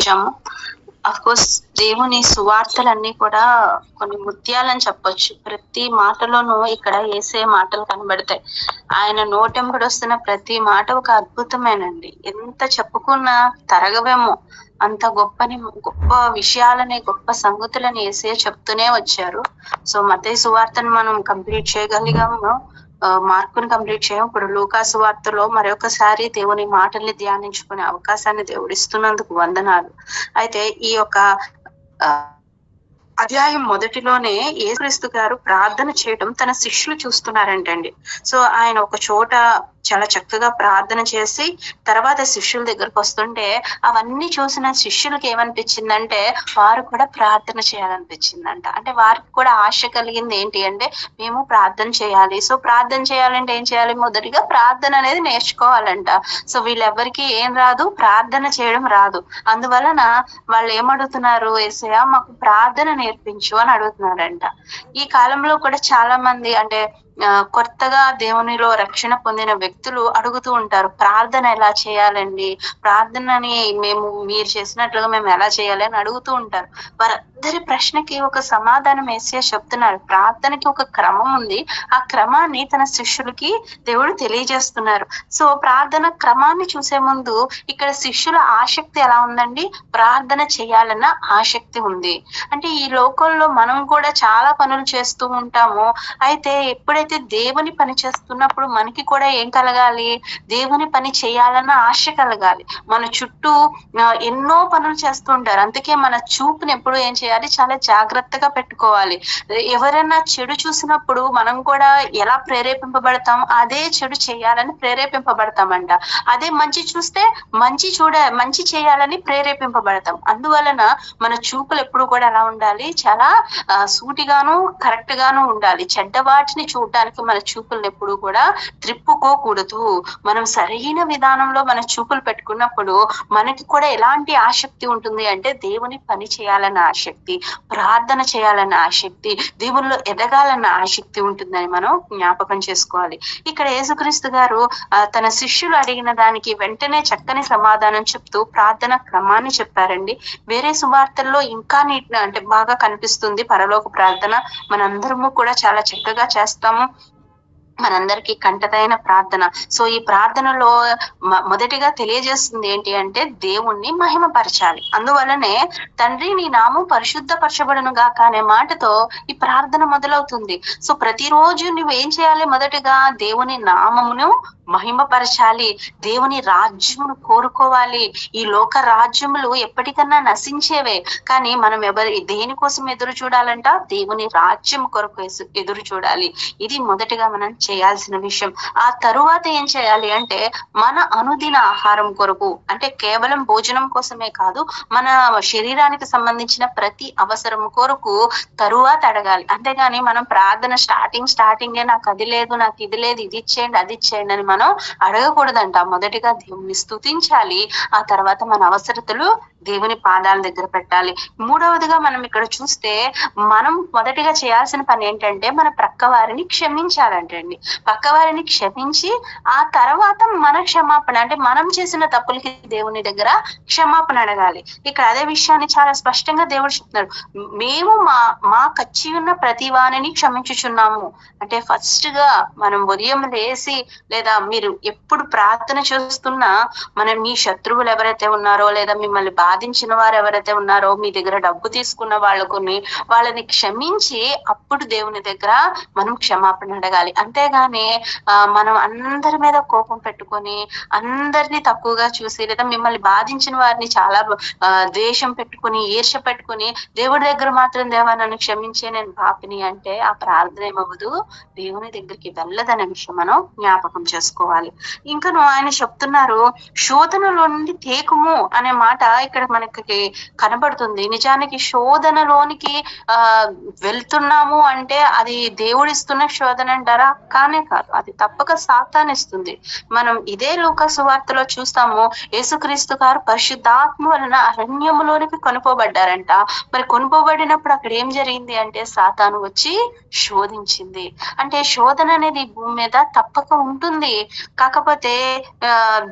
వచ్చాము. Of course దేవుని సువార్తలన్నీ కూడా కొన్ని ముత్యాలని చెప్పొచ్చు. ప్రతి మాటలోనూ ఇక్కడ యేసే మాటలు కనబడతాయి. ఆయన నోటెంబడి వస్తున్న ప్రతి మాట ఒక అద్భుతమేనండి. ఎంత చెప్పుకున్నా తరగవేమో. అంత గొప్ప విషయాలని, గొప్ప సంగతులని యేసయ్య చెప్తూనే వచ్చారు. సో మత్తయి సువార్తను మనం కంప్లీట్ చేయగలిగాము, మార్కుని కంప్లీట్ చేయం. ఇప్పుడు లూకా సువార్తలో మరొకసారి దేవుని మాటల్ని ధ్యానించుకునే అవకాశాన్ని దేవుడిస్తున్నందుకు వందనాలు. అయితే ఈ యొక్క అధ్యాయం మొదటిలోనే యేసుక్రీస్తు గారు ప్రార్థన చేయడం తన శిష్యులు చూస్తున్నారంటండి. సో ఆయన ఒక చోట చాలా చక్కగా ప్రార్థన చేసి తర్వాత శిష్యుల దగ్గరకు వస్తుంటే అవన్నీ చూసిన శిష్యులకి ఏమనిపించిందంటే వారు కూడా ప్రార్థన చేయాలనిపించిందంట. అంటే వారికి కూడా ఆశ కలిగింది ఏంటి అంటే మేము ప్రార్థన చేయాలి. సో ప్రార్థన చేయాలంటే ఏం చేయాలి? మొదటిగా ప్రార్థన అనేది నేర్చుకోవాలంట. సో వీళ్ళెవ్వరికి ఏం రాదు, ప్రార్థన చేయడం రాదు. అందువలన వాళ్ళు ఏమడుగుతున్నారు? యేసయ్య మాకు ప్రార్థన నేర్పించు అని అడుగుతున్నారంట. ఈ కాలంలో కూడా చాలా మంది అంటే కొత్తగా దేవునిలో రక్షణ పొందిన వ్యక్తులు అడుగుతూ ఉంటారు, ప్రార్థన ఎలా చేయాలండి, ప్రార్థనని మీరు చేసినట్లుగా మేము ఎలా చేయాలి అని అడుగుతూ ఉంటారు. వారందరి ప్రశ్నకి ఒక సమాధానం యేసయ్య చెప్తున్నారు. ప్రార్థనకి ఒక క్రమం ఉంది, ఆ క్రమాన్ని తన శిష్యులకి దేవుడు తెలియజేస్తున్నారు. సో ప్రార్థన క్రమాన్ని చూసే ముందు ఇక్కడ శిష్యుల ఆసక్తి ఎలా ఉందండి? ప్రార్థన చేయాలన్న ఆసక్తి ఉంది. అంటే ఈ లోకంలో మనం కూడా చాలా పనులు చేస్తూ ఉంటాము. అయితే ఎప్పుడైతే దేవుని పని చేస్తున్నప్పుడు మనకి కూడా ఏం కలగాలి? దేవుని పని చేయాలన్న ఆశ కలగాలి. మన చుట్టూ ఎన్నో పనులు చేస్తూ ఉంటారు. అందుకే మన చూపుని ఎప్పుడు ఏం చేయాలి? చాలా జాగ్రత్తగా పెట్టుకోవాలి. ఎవరైనా చెడు చూసినప్పుడు మనం కూడా ఎలా ప్రేరేపింపబడతాం? అదే చెడు చేయాలని ప్రేరేపింపబడతామంట. అదే మంచి చూస్తే మంచి చేయాలని ప్రేరేపింపబడతాం. అందువలన మన చూపులు ఎప్పుడు కూడా ఎలా ఉండాలి? చాలా సూటిగాను కరెక్ట్ గాను ఉండాలి. చెడ్డ వాటిని చూడడానికి మన చూపులను ఎప్పుడు కూడా త్రిప్పుకోకూడదు. మనం సరైన విధానంలో మన చూపులు పెట్టుకున్నప్పుడు మనకి కూడా ఎలాంటి ఆసక్తి ఉంటుంది అంటే దేవుని పని చేయాలన్న ఆసక్తి, ప్రార్థన చేయాలన్న ఆసక్తి, దేవునిలో ఎదగాలన్న ఆసక్తి ఉంటుందని మనం జ్ఞాపకం చేసుకోవాలి. ఇక్కడ యేసుక్రీస్తు గారు తన శిష్యులు అడిగిన దానికి వెంటనే చక్కని సమాధానం చెప్తూ ప్రార్థన క్రమాన్ని చెప్పారండి. వేరే సువార్తల్లో ఇంకా అంటే బాగా కనిపిస్తుంది పరలోక ప్రార్థన. మనందరము కూడా చాలా చక్కగా చేస్తాము, మనందరికీ కంటతైన ప్రార్థన. సో ఈ ప్రార్థనలో మొదటిగా తెలియజేస్తుంది ఏంటి అంటే దేవుణ్ణి మహిమపరచాలి. అందువలనే తండ్రి నీ నామం పరిశుద్ధపరచబడును గాక అనే మాటతో ఈ ప్రార్థన మొదలవుతుంది. సో ప్రతిరోజు నువ్వేం చేయాలి? మొదటిగా దేవుని నామమును మహిమపరచాలి, దేవుని రాజ్యమును కోరుకోవాలి. ఈ లోక రాజ్యములు ఎప్పటికన్నా నశించేవే, కానీ మనం దేనికోసం ఎదురు చూడాలంట? దేవుని రాజ్యం కొరకు ఎదురు చూడాలి. ఇది మొదటిగా మనం చేయాల్సిన విషయం. ఆ తరువాత ఏం చేయాలి అంటే మన అనుదిన ఆహారం కొరకు, అంటే కేవలం భోజనం కోసమే కాదు, మన శరీరానికి సంబంధించిన ప్రతి అవసరం కొరకు తరువాత అడగాలి. అంతేగాని మనం ప్రార్థన స్టార్టింగే నాకు అది లేదు, నాకు ఇది లేదు, ఇది ఇచ్చేయండి అది ఇచ్చేయండి అని మనం అడగకూడదంట. మొదటిగా దేవుని స్తుతించాలి, ఆ తర్వాత మన అవసరతలు దేవుని పాదాల దగ్గర పెట్టాలి. మూడవదిగా మనం ఇక్కడ చూస్తే మనం మొదటిగా చేయాల్సిన పని ఏంటంటే మన ప్రక్క వారిని క్షమించాలంటండి. పక్క వారిని క్షమించి ఆ తర్వాత మన క్షమాపణ, అంటే మనం చేసిన తప్పులకి దేవుని దగ్గర క్షమాపణ అడగాలి. ఇక్కడ అదే విషయాన్ని చాలా స్పష్టంగా దేవుడు చెప్తున్నాడు. మేము మా కచ్చి ఉన్న ప్రతి వారిని క్షమించుచున్నాము. అంటే ఫస్ట్ గా మనం ఉదయం లేసి లేదా మీరు ఎప్పుడు ప్రార్థన చేస్తున్నా మీ శత్రువులు ఎవరైతే ఉన్నారో లేదా మిమ్మల్ని బాధించిన వారు ఎవరైతే ఉన్నారో, మీ దగ్గర డబ్బు తీసుకున్న వాళ్ళని క్షమించి అప్పుడు దేవుని దగ్గర మనం క్షమాపణ అడగాలి. అంతేగాని మనం అందరి మీద కోపం పెట్టుకొని అందరినీ తక్కువగా చూసి లేదా మిమ్మల్ని బాధించిన వారిని చాలా ద్వేషం పెట్టుకుని ఈర్ష్య పెట్టుకుని దేవుడి దగ్గర మాత్రం దేవా నన్ను క్షమించే నేను పాపిని అంటే ఆ ప్రార్థన ఏమవ్వదు, దేవుని దగ్గరికి వెళ్ళదనే విషయం మనం జ్ఞాపకం చేసుకోవాలి. ఇంకను ఆయన చెప్తున్నారు శోధనలో నుండి తేకుము అనే మాట ఇక్కడ మనకి కనబడుతుంది. నిజానికి శోధనలోనికి వెళ్తున్నాము అంటే అది దేవుడిస్తున్న శోధన అంటారా? కానే కాదు, అది తప్పక సాతానిస్తుంది. మనం ఇదే లూకా సువార్తలో చూస్తాము, యేసుక్రీస్తు గారు పరిశుద్ధాత్మ వలన అరణ్యములోనికి కొనుపోబడ్డారంట. మరి కొనుపోబడినప్పుడు అక్కడ ఏం జరిగింది అంటే సాతాను వచ్చి శోధించింది. అంటే శోధన అనేది భూమి మీద తప్పక ఉంటుంది. కాకపోతే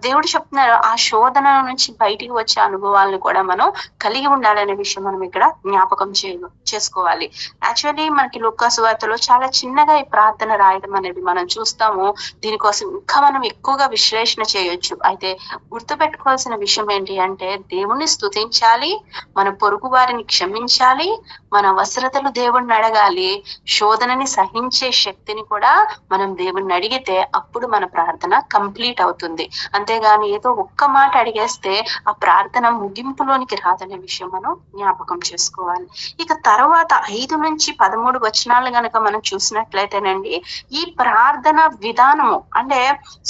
దేవుడు చెప్తున్నారు ఆ శోధన నుంచి బయటికి వచ్చే అనుభవాలను కూడా మనం కలిగి ఉండాలనే విషయం మనం ఇక్కడ జ్ఞాపకం చేసుకోవాలి. యాక్చువల్లీ మనకి లూకా సువార్తలో చాలా చిన్నగా ఈ ప్రార్థన రాయడం అనేది మనం చూస్తాము. దీనికోసం ఇంకా మనం ఎక్కువగా విశ్లేషణ చేయొచ్చు. అయితే గుర్తుపెట్టుకోవాల్సిన విషయం ఏంటి అంటే దేవుణ్ణి స్తుతించాలి, మన పొరుగు వారిని క్షమించాలి, మన అవసరతలు దేవుణ్ణి అడగాలి, శోధనని సహించే శక్తిని కూడా మనం దేవుణ్ణి అడిగితే అప్పుడు మన ప్రార్థన కంప్లీట్ అవుతుంది. అంతేగాని ఏదో ఒక్క మాట అడిగేస్తే ఆ ప్రార్థన ముగింపులోనికి రాదనే విషయం మనం జ్ఞాపకం చేసుకోవాలి. ఇక తర్వాత 5 నుంచి 13 వచనాలు గనక మనం చూసినట్లయితేనండి ఈ ప్రార్థన విధానము అంటే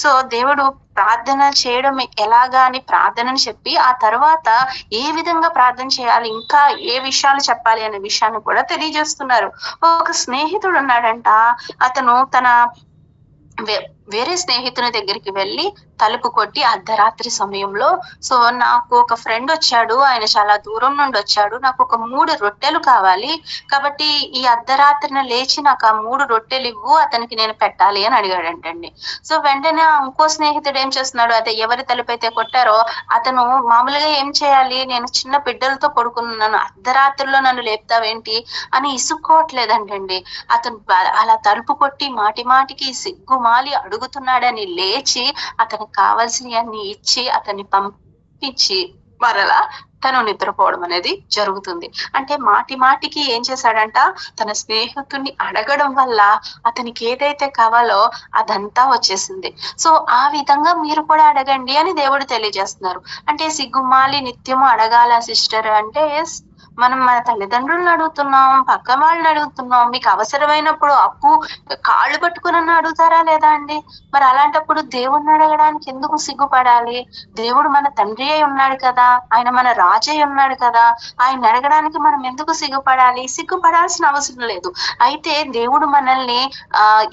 సో దేవుడు ప్రార్థన చేయడం ఎలాగా అని ప్రార్థనని చెప్పి ఆ తర్వాత ఏ విధంగా ప్రార్థన చేయాలి, ఇంకా ఏ విషయాలు చెప్పాలి అనే విషయాన్ని కూడా తెలియజేస్తున్నారు. ఒక స్నేహితుడు ఉన్నాడంట. అతను తన వేరే స్నేహితుని దగ్గరికి వెళ్ళి తలుపు కొట్టి అర్ధరాత్రి సమయంలో సో నాకు ఒక ఫ్రెండ్ వచ్చాడు, ఆయన చాలా దూరం నుండి వచ్చాడు, నాకు ఒక 3 రొట్టెలు కావాలి, కాబట్టి ఈ అర్ధరాత్రిన లేచి నాకు ఆ 3 రొట్టెలు ఇవ్వు, అతనికి నేను పెట్టాలి అని అడిగాడంటండి. సో వెంటనే ఇంకో స్నేహితుడు ఏం చేస్తున్నాడు, అదే ఎవరి తలుపు అయితే కొట్టారో అతను మామూలుగా ఏం చేయాలి, నేను చిన్న బిడ్డలతో పడుకున్నాను, అర్ధరాత్రిలో నన్ను లేపుతావేంటి అని ఇసుక్కోవట్లేదంటండి. అతను అలా తలుపు కొట్టి మాటి మాటికి సిగ్గుమాలి అడుగుతున్నాడని లేచి అతనికి కావాల్సినవన్నీ ఇచ్చి అతన్ని పంపించి మరలా తను నిద్రపోవడం అనేది జరుగుతుంది. అంటే మాటి మాటికి ఏం చేశాడంట, తన స్నేహితుడిని అడగడం వల్ల అతనికి ఏదైతే కావాలో అదంతా వచ్చేసింది. సో ఆ విధంగా మీరు కూడా అడగండి అని దేవుడు తెలియజేస్తున్నారు. అంటే సిగ్గుమాలి నిత్యము అడగాల సిస్టర్ అంటే మనం మన తల్లిదండ్రులను అడుగుతున్నాం, పక్క వాళ్ళని అడుగుతున్నాం. మీకు అవసరమైనప్పుడు అప్పు కాళ్ళు పట్టుకుని అడుగుతారా లేదా అండి? మరి అలాంటప్పుడు దేవుణ్ణి అడగడానికి ఎందుకు సిగ్గుపడాలి? దేవుడు మన తండ్రి అయి ఉన్నాడు కదా, ఆయన మన రాజు అయి ఉన్నాడు కదా, ఆయన అడగడానికి మనం ఎందుకు సిగ్గుపడాలి? సిగ్గుపడాల్సిన అవసరం లేదు. అయితే దేవుడు మనల్ని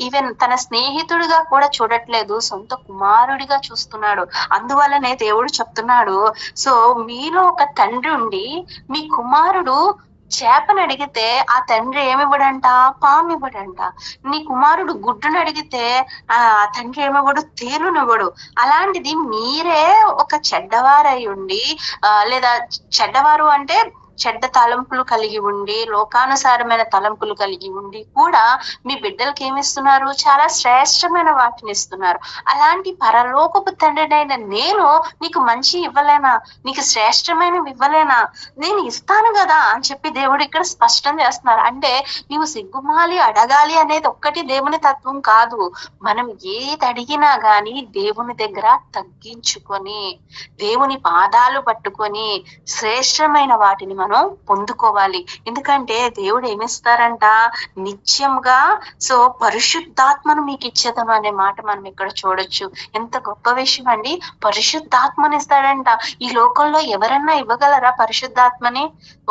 ఈవెన్ తన స్నేహితుడిగా కూడా చూడట్లేదు, సొంత కుమారుడిగా చూస్తున్నాడు. అందువల్లనే దేవుడు చెప్తున్నాడు, సో మీలో ఒక తండ్రి ఉండి మీ కుమారుడు చేపను అడిగితే ఆ తండ్రి ఏమివ్వడంట, పాము ఇవ్వడంట. నీ కుమారుడు గుడ్డును అడిగితే ఆ తండ్రి ఏమివ్వడు, తేలునివ్వడు. అలాంటిది మీరే ఒక చెడ్డవారై ఉండి లేదా చెడ్డవారు అంటే చెడ్డ తలంపులు కలిగి ఉండి లోకానుసారమైన తలంపులు కలిగి ఉండి కూడా మీ బిడ్డలకి ఏమిస్తున్నారు, చాలా శ్రేష్టమైన వాటిని ఇస్తున్నారు. అలాంటి పరలోకపు తండ్రినైన నేను నీకు మంచి ఇవ్వలేనా, నీకు శ్రేష్టమైనవి ఇవ్వలేనా? నేను ఇస్తాను కదా అని చెప్పి దేవుడు ఇక్కడ స్పష్టం చేస్తున్నారు. అంటే నీవు సిగ్గుమాలి అడగాలి అనేది ఒక్కటి దేవుని తత్వం కాదు. మనం ఏది అడిగినా గాని దేవుని దగ్గర తగ్గించుకొని దేవుని పాదాలు పట్టుకొని శ్రేష్టమైన వాటిని మనం పొందుకోవాలి. ఎందుకంటే దేవుడు ఏమిస్తారంట, నిత్యంగా సో పరిశుద్ధాత్మను మీకు ఇచ్చేదను అనే మాట మనం ఇక్కడ చూడొచ్చు. ఎంత గొప్ప విషయం అండి, పరిశుద్ధాత్మని ఇస్తాడంట. ఈ లోకంలో ఎవరన్నా ఇవ్వగలరా పరిశుద్ధాత్మని?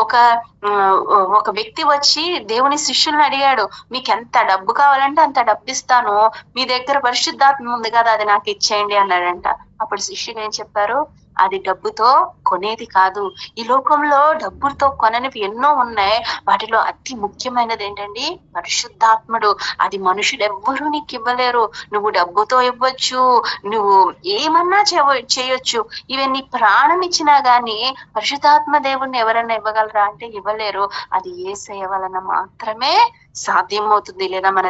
ఒక వ్యక్తి వచ్చి దేవుని శిష్యుల్ని అడిగాడు, మీకు ఎంత డబ్బు కావాలంటే అంత డబ్బు ఇస్తాను, మీ దగ్గర పరిశుద్ధాత్మ ఉంది కదా అది నాకు ఇచ్చేయండి అన్నాడంట. అప్పుడు శిష్యులు ఏం చెప్పారు, అది డబ్బుతో కొనేది కాదు. ఈ లోకంలో డబ్బులతో కొననివి ఎన్నో ఉన్నాయి, వాటిలో అతి ముఖ్యమైనది ఏంటండి, పరిశుద్ధాత్ముడు. అది మనుషులు ఎవ్వరూ నీకు ఇవ్వలేరు. నువ్వు డబ్బుతో ఇవ్వచ్చు, నువ్వు ఏమన్నా చేయొచ్చు, ఈవెన్ నీ ప్రాణం ఇచ్చినా గానీ పరిశుద్ధాత్మ దేవుణ్ణి ఎవరన్నా ఇవ్వగలరా అంటే ఇవ్వలేరు. అది యేసయ్య వలన మాత్రమే సాధ్యమవుతుంది, లేదా మన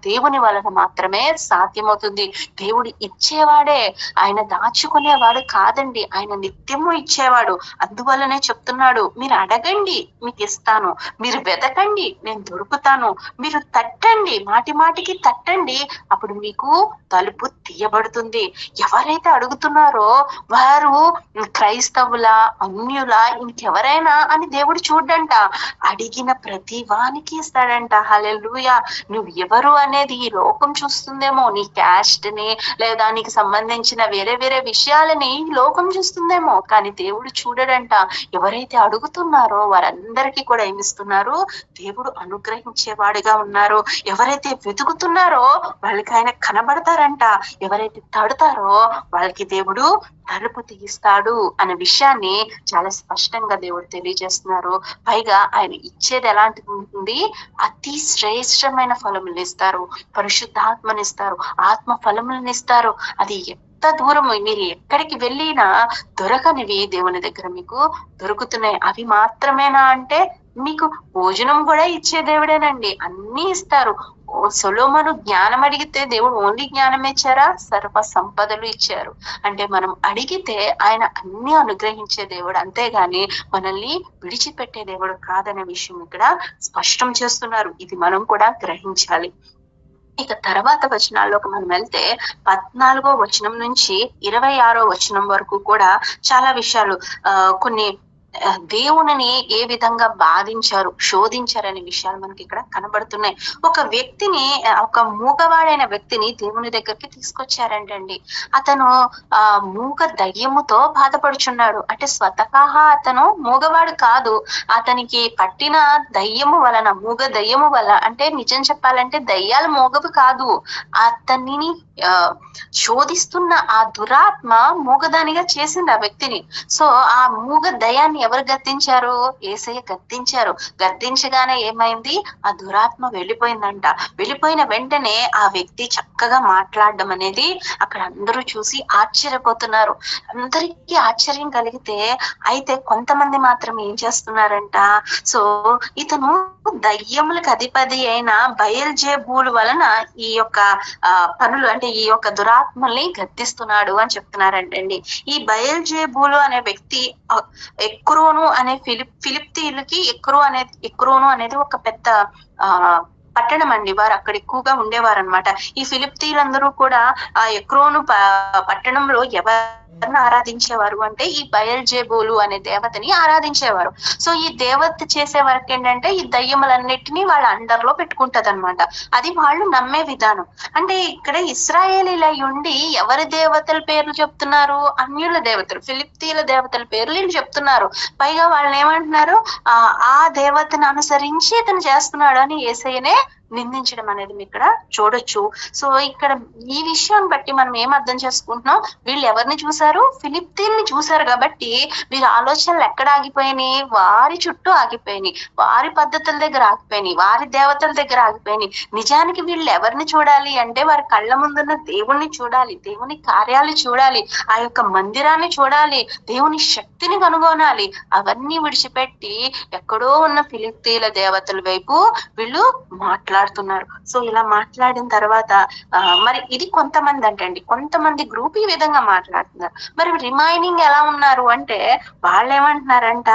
దేవుని వలన మాత్రమే సాధ్యమవుతుంది. దేవుడు ఇచ్చేవాడే, ఆయన దాచుకునేవాడు కాదండి, ఆయన నిత్యము ఇచ్చేవాడు. అందువల్లనే చెప్తున్నాడు, మీరు అడగండి మీకు ఇస్తాను, మీరు వెతకండి నేను దొరుకుతాను, మీరు తట్టండి మాటి మాటికి తట్టండి అప్పుడు మీకు తలుపు తీయబడుతుంది. ఎవరైతే అడుగుతున్నారో వారు క్రైస్తవుల, అన్యుల, ఇంకెవరైనా అని దేవుడు చూడంట, అడిగిన ప్రతి వానికి ఇస్తాడంట. హల్లెలూయా. నువ్వు ఎవరు అనేది ఈ లోకం చూస్తుందేమో, నీ క్యాస్ట్ ని లేదా నీకు సంబంధించిన వేరే వేరే విషయాలని ఈ లోకం చూస్తుందేమో, కానీ దేవుడు చూడడంట. ఎవరైతే అడుగుతున్నారో వారందరికీ కూడా ఏమిస్తున్నారు? దేవుడు అనుగ్రహించేవాడిగా ఉన్నారు. ఎవరైతే వెతుకుతున్నారో వాళ్ళకి ఆయన కనబడతారంట. ఎవరైతే తడతారో వాళ్ళకి దేవుడు తలుపు తీస్తాడు అనే విషయాన్ని చాలా స్పష్టంగా దేవుడు తెలియజేస్తున్నారు. పైగా ఆయన ఇచ్చేది ఎలాంటిది ఉంటుంది? అతి శ్రేష్టమైన ఫలములు ఇస్తారు, పరిశుద్ధాత్మని ఇస్తారు, ఆత్మ ఫలములను ఇస్తారు. అది ఎంత దూరం మీరు ఎక్కడికి వెళ్ళినా దొరకనివి దేవుని దగ్గర మీకు దొరుకుతున్నాయి. అవి మాత్రమేనా అంటే మీకు భోజనం కూడా ఇచ్చే దేవుడేనండి, అన్ని ఇస్తారు. సొలొమోను జ్ఞానం అడిగితే దేవుడు ఓన్లీ జ్ఞానం ఇచ్చారా? సర్వ సంపదలు ఇచ్చారు. అంటే మనం అడిగితే ఆయన అన్ని అనుగ్రహించే దేవుడు, అంతేగాని మనల్ని విడిచిపెట్టే దేవుడు కాదనే విషయం ఇక్కడ స్పష్టం చేస్తున్నారు. ఇది మనం కూడా గ్రహించాలి. ఇక తర్వాత వచనాల్లోకి మనం వెళ్తే 14వ వచనం నుంచి 26వ వచనం వరకు కూడా చాలా విషయాలు కొన్ని దేవునిని ఏ విధంగా బాధించారు, శోధించారనే విషయాలు మనకి ఇక్కడ కనబడుతున్నాయి. ఒక వ్యక్తిని, ఒక మూగవాడైన వ్యక్తిని దేవుని దగ్గరికి తీసుకొచ్చారంటండి. అతను మూగ దయ్యముతో బాధపడుచున్నాడు. అంటే స్వతహా అతను మూగవాడు కాదు, అతనికి పట్టిన దయ్యము వలన, మూగ దయ్యము వలన, అంటే నిజం చెప్పాలంటే దయ్యాలు మూగవి కాదు, అతనిని శోధిస్తున్న ఆ దురాత్మ మూగదానిగా చేసింది ఆ వ్యక్తిని. సో ఆ మూగ దయాన్ని ఎవరు గద్దించారు? యేసయ్య గద్దించారు. గద్దించగానే ఏమైంది? ఆ దురాత్మ వెళ్ళిపోయిందంట. వెళ్ళిపోయిన వెంటనే ఆ వ్యక్తి చక్కగా మాట్లాడడం అనేది అక్కడ అందరూ చూసి ఆశ్చర్యపోతున్నారు. అందరికీ ఆశ్చర్యం కలిగితే, అయితే కొంతమంది మాత్రం ఏం చేస్తున్నారంట? సో ఇతను దయ్యములకు అధిపతి అయిన బయల్జెబూలు వలన ఈ యొక్క పనులు, అంటే ఈ యొక్క దురాత్మల్ని గద్దిస్తున్నాడు అని చెప్తున్నారంటండి. ఈ బయల్జెబూలు అనే వ్యక్తి ఎక్రోను అనే ఫిలిప్తీయులకి ఎక్రోను అనేది ఒక పెద్ద పట్టణం అండి. వారు అక్కడ ఎక్కువగా ఉండేవారు అనమాట. ఈ ఫిలిప్తీయులందరూ కూడా ఆ ఎక్రోను పట్టణంలో ఎవరిని ఆరాధించేవారు అంటే ఈ బయల్జెబూలు అనే దేవతని ఆరాధించేవారు. సో ఈ దేవత చేసే వరకు ఏంటంటే ఈ దయ్యములన్నిటినీ వాళ్ళ అండర్లో పెట్టుకుంటది అనమాట. అది వాళ్ళు నమ్మే విధానం. అంటే ఇక్కడ ఇశ్రాయేలీలై ఉండి ఎవరి దేవతల పేర్లు చెప్తున్నారు? అన్యుల దేవతలు, ఫిలిప్తీయుల దేవతల పేర్లు వీళ్ళు చెప్తున్నారు. పైగా వాళ్ళని ఏమంటున్నారు? ఆ దేవతను అనుసరించి ఇతను చేస్తున్నాడు అని యేసయ్యనే నిందించడం అనేది ఇక్కడ చూడొచ్చు. సో ఇక్కడ ఈ విషయాన్ని బట్టి మనం ఏం అర్థం చేసుకుంటున్నాం? వీళ్ళు ఎవరిని చూసారు? ఫిలిప్తీయుల్ని చూసారు. కాబట్టి వీరి ఆలోచనలు ఎక్కడ ఆగిపోయినాయి? వారి చుట్టూ ఆగిపోయినాయి, వారి పద్ధతుల దగ్గర ఆగిపోయినాయి, వారి దేవతల దగ్గర ఆగిపోయినాయి. నిజానికి వీళ్ళు ఎవరిని చూడాలి అంటే వారి కళ్ళ ముందున్న దేవుణ్ణి చూడాలి, దేవుని కార్యాలు చూడాలి, ఆ యొక్క మందిరాన్ని చూడాలి, దేవుని శక్తిని కనుగొనాలి. అవన్నీ విడిచిపెట్టి ఎక్కడో ఉన్న ఫిలిప్తీయుల దేవతల వైపు వీళ్ళు మాట్లాడుతున్నారు. సో ఇలా మాట్లాడిన తర్వాత మరి ఇది కొంతమంది అంటండి, కొంతమంది గ్రూప్ ఈ విధంగా మాట్లాడుతున్నారు. మరి రిమైనింగ్ ఎలా ఉన్నారు అంటే వాళ్ళు ఏమంటున్నారంట?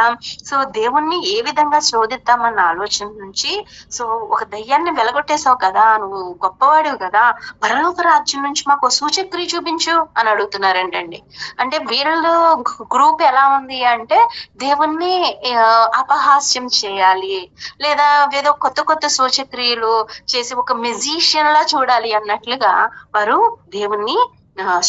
సో దేవుణ్ణి ఏ విధంగా శోధిద్దామన్న ఆలోచన నుంచి, సో ఒక దయ్యాన్ని వెలగొట్టేసావు కదా, నువ్వు గొప్పవాడివి కదా, పరలోక రాజ్యం నుంచి మాకు సూచక్రియ చూపించు అని అడుగుతున్నారంటండి. అంటే వీళ్ళు గ్రూప్ ఎలా ఉంది అంటే దేవుణ్ణి అపహాస్యం చేయాలి, లేదా ఏదో కొత్త కొత్త సూచక్రియలు చేసి ఒక మెజిషియన్ లా చూడాలి అన్నట్లుగా వారు దేవుణ్ణి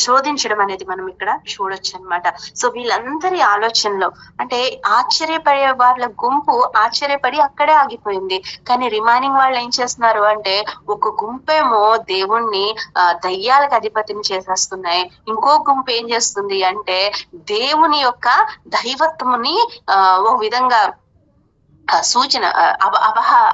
శోధించడం అనేది మనం ఇక్కడ చూడొచ్చు అనమాట. సో వీళ్ళందరి ఆలోచనలో అంటే ఆశ్చర్యపడే వాళ్ళ గుంపు ఆశ్చర్యపడి అక్కడే ఆగిపోయింది. కానీ రిమైనింగ్ వాళ్ళు ఏం చేస్తున్నారు అంటే ఒక గుంపేమో దేవుణ్ణి దయ్యాలకు అధిపతిని చేసేస్తున్నాయి, ఇంకో గుంపు ఏం చేస్తుంది అంటే దేవుని యొక్క దైవత్వముని ఒక విధంగా సూచన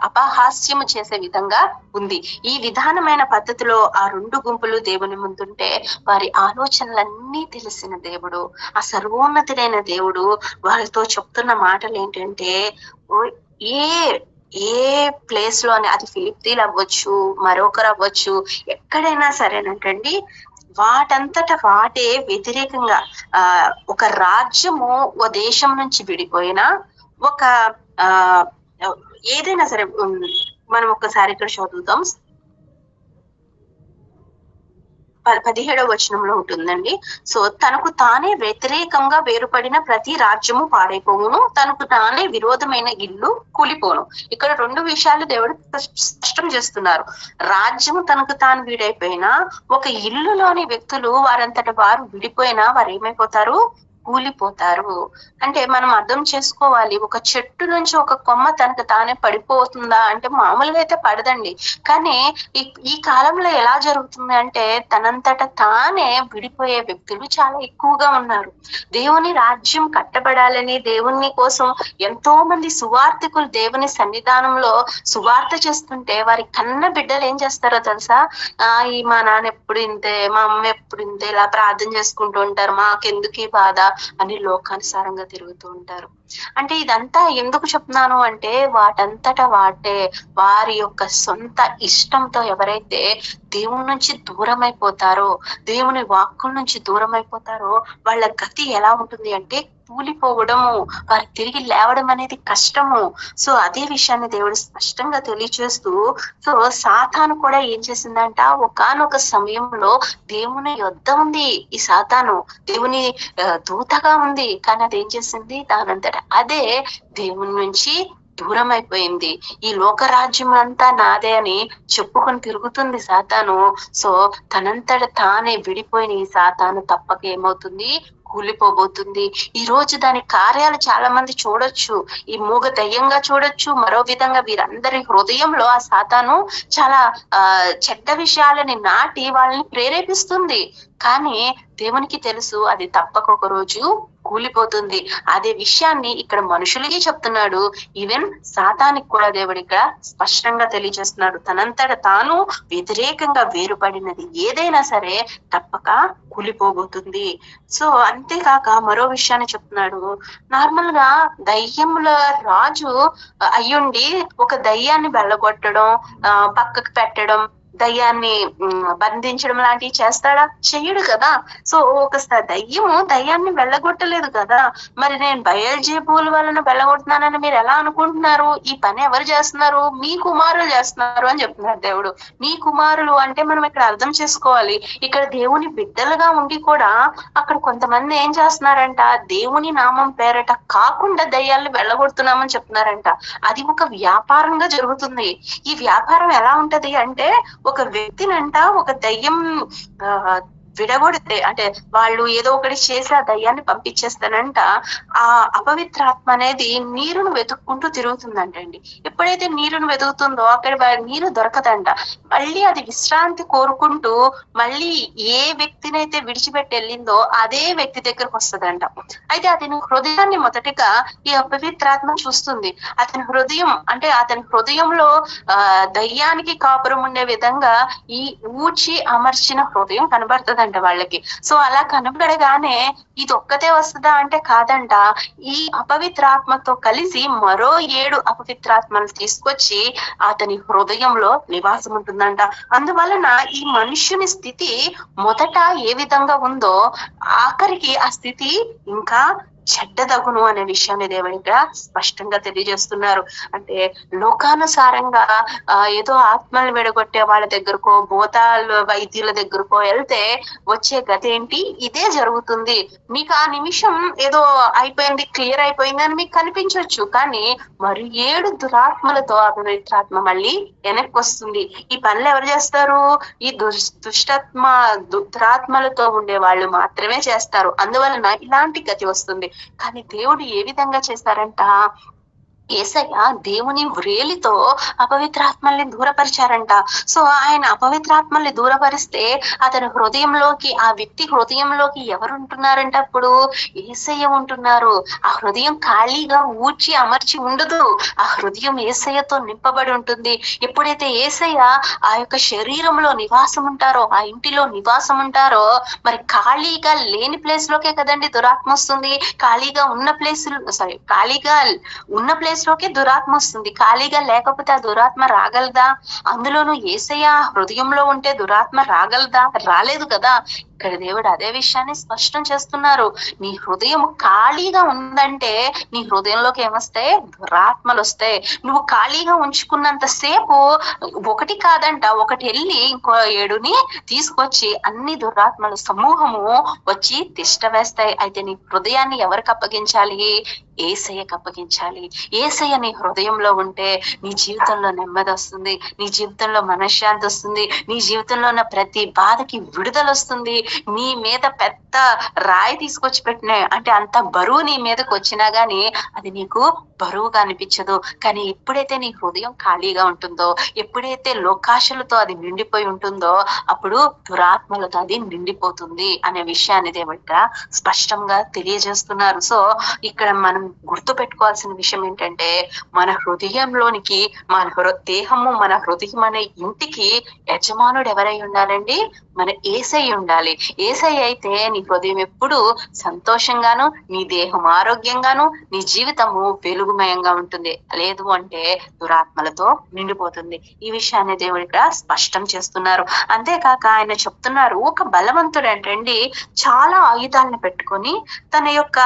అపహాస్యము చేసే విధంగా ఉంది. ఈ విధానమైన పద్ధతిలో ఆ రెండు గుంపులు దేవుని ముందుంటే వారి ఆలోచనలన్నీ తెలిసిన దేవుడు, ఆ సర్వోన్నతుడైన దేవుడు వారితో చెప్తున్న మాటలు ఏంటంటే, ఏ ప్లేస్ లో అది ఫిలిప్తీలు అవ్వచ్చు, మరొకరు అవ్వచ్చు, ఎక్కడైనా సరేనంటండి, వాటంతట వాటే వ్యతిరేకంగా ఒక రాజ్యము ఓ దేశం నుంచి విడిపోయినా, ఒక ఏదైనా సరే మనం ఒక్కసారి ఇక్కడ చదువుతాం. 17వ వచనంలో ఉంటుందండి. సో తనకు తానే వ్యతిరేకంగా వేరుపడిన ప్రతి రాజ్యము పాడైపోవును, తనకు తానే విరోధమైన ఇల్లు కూలిపోను. ఇక్కడ రెండు విషయాలు దేవుడు స్పష్టం చేస్తున్నారు. రాజ్యము తనకు తాను వీడైపోయినా, ఒక ఇల్లులోని వ్యక్తులు వారంతట వారు విడిపోయినా వారు ఏమైపోతారు? కూలిపోతారు. అంటే మనం అర్థం చేసుకోవాలి, ఒక చెట్టు నుంచి ఒక కొమ్మ తనకు తానే పడిపోతుందా అంటే మామూలుగా అయితే పడదండి. కానీ ఈ కాలంలో ఎలా జరుగుతుంది అంటే తనంతట తానే విడిపోయే వ్యక్తులు చాలా ఎక్కువగా ఉన్నారు. దేవుని రాజ్యం కట్టబడాలని దేవుని కోసం ఎంతో మంది సువార్థికులు దేవుని సన్నిధానంలో సువార్త చేస్తుంటే వారి కన్న బిడ్డలు ఏం చేస్తారో తెలుసా? ఈ మా నాన్న ఎప్పుడు ఇంతే, మా అమ్మ ఎప్పుడు ఇంతే, ఇలా ప్రార్థన చేసుకుంటూ ఉంటారు, మాకెందుకు ఈ బాధ అని లోకానుసారంగా తిరుగుతూ ఉంటారు. అంటే ఇదంతా ఎందుకు చెప్తున్నాను అంటే వాటంతట వాటే వారి యొక్క సొంత ఇష్టంతో ఎవరైతే దేవుని నుంచి దూరం అయిపోతారో, దేవుని వాక్కుల నుంచి దూరం అయిపోతారో వాళ్ళ గతి ఎలా ఉంటుంది అంటే కూలిపోవడము, వారు తిరిగి లేవడం అనేది కష్టము. సో అదే విషయాన్ని దేవుడు స్పష్టంగా తెలియచేస్తూ, సో సాతాను కూడా ఏం చేసిందంట, ఒకానొక సమయంలో దేవుని యొద్ద ఉంది ఈ సాతాను, దేవుని దూతగా ఉంది, కానీ అది ఏం చేసింది, దానంతట అదే దేవుని నుంచి దూరం అయిపోయింది. ఈ లోక రాజ్యం అంతా నాదే అని చెప్పుకొని తిరుగుతుంది సాతాను. సో తనంతట తానే విడిపోయిన ఈ సాతాను తప్పక ఏమవుతుంది, కూలిపోబోతుంది. ఈ రోజు దాని కార్యాలు చాలా మంది చూడొచ్చు, ఈ మూగ దయ్యంగా చూడొచ్చు, మరో విధంగా వీరందరి హృదయంలో ఆ సాతాను చాలా చెడ్డ విషయాలని నాటి వాళ్ళని ప్రేరేపిస్తుంది. కానీ దేవునికి తెలుసు అది తప్పక ఒక రోజు కూలిపోతుంది. అదే విషయాన్ని ఇక్కడ మనుషులకి చెప్తున్నాడు, ఈవెన్ సాతానికి కూడా దేవుడు ఇక్కడ స్పష్టంగా తెలియజేస్తున్నాడు. తనంతట తాను వ్యతిరేకంగా వేరుపడినది ఏదైనా సరే తప్పక కూలిపోబోతుంది. సో అంతేకాక మరో విషయాన్ని చెప్తున్నాడు. నార్మల్ గా దయ్యముల రాజు అయ్యుండి ఒక దయ్యాన్ని వెళ్ళగొట్టడం, పక్కకు పెట్టడం, దయ్యాన్ని బంధించడం లాంటివి చేస్తాడా? చెయ్యడు కదా. సో ఒకసారి దయ్యాన్ని వెళ్ళగొట్టలేదు కదా. మరి నేను బయల్జెబూల వలన వెళ్ళగొడుతున్నానని మీరు ఎలా అనుకుంటున్నారు? ఈ పని ఎవరు చేస్తున్నారు? మీ కుమారులు చేస్తున్నారు అని చెప్తున్నారు దేవుడు. మీ కుమారులు అంటే మనం ఇక్కడ అర్థం చేసుకోవాలి, ఇక్కడ దేవుని బిడ్డలుగా ఉండి కూడా అక్కడ కొంతమంది ఏం చేస్తున్నారంట, దేవుని నామం పేరట కాకుండా దయ్యాన్ని వెళ్ళగొడుతున్నామని చెప్తున్నారంట. అది ఒక వ్యాపారంగా జరుగుతుంది. ఈ వ్యాపారం ఎలా ఉంటది అంటే, ఒక వ్యక్తినంట ఒక దయ్యం విడగొడితే, అంటే వాళ్ళు ఏదో ఒకటి చేసి ఆ దయ్యాన్ని పంపించేస్తానంట, ఆ అపవిత్రాత్మ అనేది నీరును వెతుక్కుంటూ తిరుగుతుందంటండి. ఎప్పుడైతే నీరును వెతుకుతుందో అక్కడ నీరు దొరకదంట. మళ్ళీ అది విశ్రాంతి కోరుకుంటూ మళ్ళీ ఏ వ్యక్తినైతే విడిచిపెట్టి వెళ్ళిందో అదే వ్యక్తి దగ్గరకు వస్తుందంట. అయితే అతని హృదయాన్ని మొదటిగా ఈ అపవిత్రాత్మ చూస్తుంది. అతని హృదయం అంటే అతని హృదయంలో దయ్యానికి కాపురం ఉండే విధంగా ఈ ఊచి అమర్చిన హృదయం కనబడుతుందంట వాళ్ళకి. సో అలా కనబడగానే ఇది ఒక్కతే వస్తుందా అంటే కాదంట, ఈ అపవిత్రాత్మతో కలిసి మరో 7 అపవిత్రాత్మలు తీసుకొచ్చి అతని హృదయంలో నివాసం ఉంటుందంట. అందువలన ఈ మనుష్యుని స్థితి మొదట ఏ విధంగా ఉందో ఆఖరికి ఆ స్థితి ఇంకా చెడ్డదగును అనే విషయాన్ని దేవుడు ఇక్కడ స్పష్టంగా తెలియజేస్తున్నారు. అంటే లోకానుసారంగా ఏదో ఆత్మలు విడగొట్టే వాళ్ళ దగ్గరకో భూతాల వైద్యుల దగ్గరకో వెళ్తే వచ్చే గతి ఏంటి, ఇదే జరుగుతుంది. మీకు ఆ నిమిషం ఏదో అయిపోయింది, క్లియర్ అయిపోయింది అని మీకు కనిపించవచ్చు, కానీ మరి 7 దురాత్మలతో అపవిత్రాత్మ మళ్ళీ వెనక్కి వస్తుంది. ఈ పనులు ఎవరు చేస్తారు? ఈ దురాత్మలతో ఉండే వాళ్ళు మాత్రమే చేస్తారు. అందువలన ఇలాంటి గతి వస్తుంది. కానీ దేవుడు ఏ విధంగా చేశారంట, యేసయ్య దేవుని వ్రేలితో అపవిత్రాత్మల్ని దూరపరిచారంట. సో ఆయన అపవిత్రాత్మల్ని దూరపరిస్తే అతని హృదయంలోకి, ఆ వ్యక్తి హృదయంలోకి ఎవరు ఉంటున్నారంట? అప్పుడు యేసయ్య ఉంటున్నారు. ఆ హృదయం ఖాళీగా ఊడ్చి అమర్చి ఉండదు, ఆ హృదయం యేసయ్యతో నింపబడి ఉంటుంది. ఎప్పుడైతే యేసయ్య ఆ యొక్క శరీరంలో నివాసం ఉంటారో, ఆ ఇంటిలో నివాసం ఉంటారో, మరి ఖాళీగా లేని ప్లేస్ లోకే కదండి దురాత్మ వస్తుంది. ఖాళీగా ఉన్న ప్లేస్ లోకే దురాత్మ వస్తుంది. ఖాళీగా లేకపోతే ఆ దురాత్మ రాగలదా? అందులోనూ యేసయ్య హృదయంలో ఉంటే దురాత్మ రాగలదా? రాలేదు కదా. ఇక్కడ దేవుడు అదే విషయాన్ని స్పష్టం చేస్తున్నారు. నీ హృదయం ఖాళీగా ఉందంటే నీ హృదయంలోకి ఏమొస్తాయి? దురాత్మలు వస్తాయి. నువ్వు ఖాళీగా ఉంచుకున్నంత సేపు ఒకటి కాదంట, ఒకటి వెళ్ళి ఇంకో 7ని తీసుకొచ్చి అన్ని దురాత్మల సమూహము వచ్చి తిష్ట వేస్తాయి. అయితే నీ హృదయాన్ని ఎవరికి అప్పగించాలి? యేసయ్యకు అప్పగించాలి. యేసయ్య నీ హృదయంలో ఉంటే నీ జీవితంలో నెమ్మది వస్తుంది, నీ జీవితంలో మనశ్శాంతి వస్తుంది, నీ జీవితంలో ఉన్న ప్రతి బాధకి విడుదల వస్తుంది. నీ మీద పెద్ద రాయి తీసుకొచ్చి పెట్టిన అంటే అంత బరువు నీ మీదకి వచ్చినా గానీ అది నీకు బరువుగా అనిపించదు. కానీ ఎప్పుడైతే నీ హృదయం ఖాళీగా ఉంటుందో, ఎప్పుడైతే లోకాశలతో అది నిండిపోయి ఉంటుందో అప్పుడు దురాత్మలతో అది నిండిపోతుంది అనే విషయాన్ని దేవుడు ఇక్కడ స్పష్టంగా తెలియజేస్తున్నారు. సో ఇక్కడ మనం గుర్తు పెట్టుకోవాల్సిన విషయం ఏంటంటే మన హృదయంలోనికి దేహము మన హృదయం అనే ఇంటికి యజమానుడు ఎవరై ఉండాలండి? మన యేసయ్య ఉండాలి. యేసయ్య అయితే నీ హృదయం ఎప్పుడు సంతోషంగాను, నీ దేహం ఆరోగ్యంగాను, నీ జీవితము వెలుగుమయంగా ఉంటుంది. లేదు అంటే దురాత్మలతో నిండిపోతుంది. ఈ విషయాన్ని దేవుడు ఇక్కడ స్పష్టం చేస్తున్నారు. అంతేకాక ఆయన చెప్తున్నారు, ఒక బలవంతుడు ఏంటండి చాలా ఆయుధాలను పెట్టుకొని తన యొక్క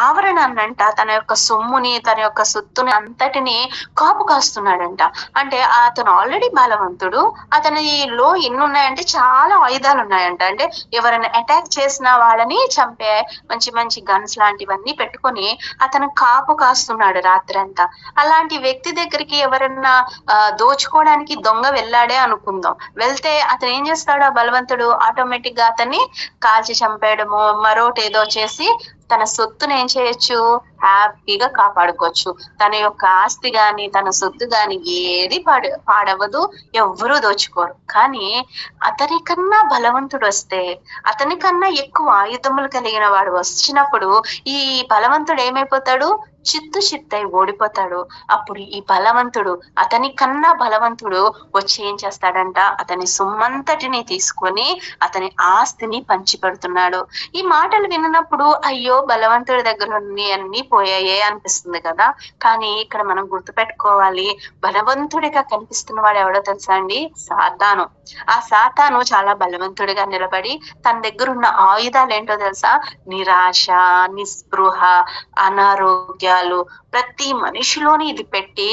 ఆవరణాన్నంట, తన యొక్క సొమ్ముని, తన యొక్క సొత్తుని అంతటిని కాపు కాస్తున్నాడంట. అంటే అతను ఆల్రెడీ బలవంతుడు, అతనిలో ఎన్ని ఉన్నాయంటే చాలా ఆయుధాలు ఉన్నాయంట. అంటే ఎవరైనా అటాక్ చేసిన వాళ్ళని చంపే మంచి మంచి గన్స్ లాంటివన్నీ పెట్టుకొని అతను కాపు కాస్తున్నాడు రాత్రి అంతా. అలాంటి వ్యక్తి దగ్గరికి ఎవరన్నా దోచుకోవడానికి దొంగ వెళ్ళాడే అనుకుందాం. వెళ్తే అతను ఏం చేస్తాడు? ఆ బలవంతుడు ఆటోమేటిక్ గా అతన్ని కాల్చి చంపేయడము, మరోటి ఏదో చేసి తన సొత్తును ఏం చేయొచ్చు? హ్యాపీగా కాపాడుకోవచ్చు. తన యొక్క ఆస్తి గాని, తన సొత్తు గాని ఏది పాడవదు, ఎవ్వరూ దోచుకోరు. కానీ అతని కన్నా బలవంతుడు వస్తే, అతని కన్నా ఎక్కువ ఆయుధములు కలిగిన వాడు వచ్చినప్పుడు ఈ బలవంతుడు ఏమైపోతాడు? చిత్తై ఓడిపోతాడు. అప్పుడు ఈ బలవంతుడు, అతని కన్నా బలవంతుడు వచ్చి ఏం చేస్తాడంట? అతని సొమ్మంతటిని తీసుకొని అతని ఆస్తిని పంచిపెడుతున్నాడు. ఈ మాటలు విన్నప్పుడు అయ్యో బలవంతుడి దగ్గర అన్ని పోయాయే అనిపిస్తుంది కదా. కానీ ఇక్కడ మనం గుర్తుపెట్టుకోవాలి, బలవంతుడిగా కనిపిస్తున్న వాడు ఎవడో తెలుసా అండి? సాతాను. ఆ సాతాను చాలా బలవంతుడిగా నిలబడి తన దగ్గర ఉన్న ఆయుధాలు ఏంటో తెలుసా? నిరాశ, నిస్పృహ, అనారోగ్యాలు, ప్రతి మనిషిలోని ఇది పెట్టి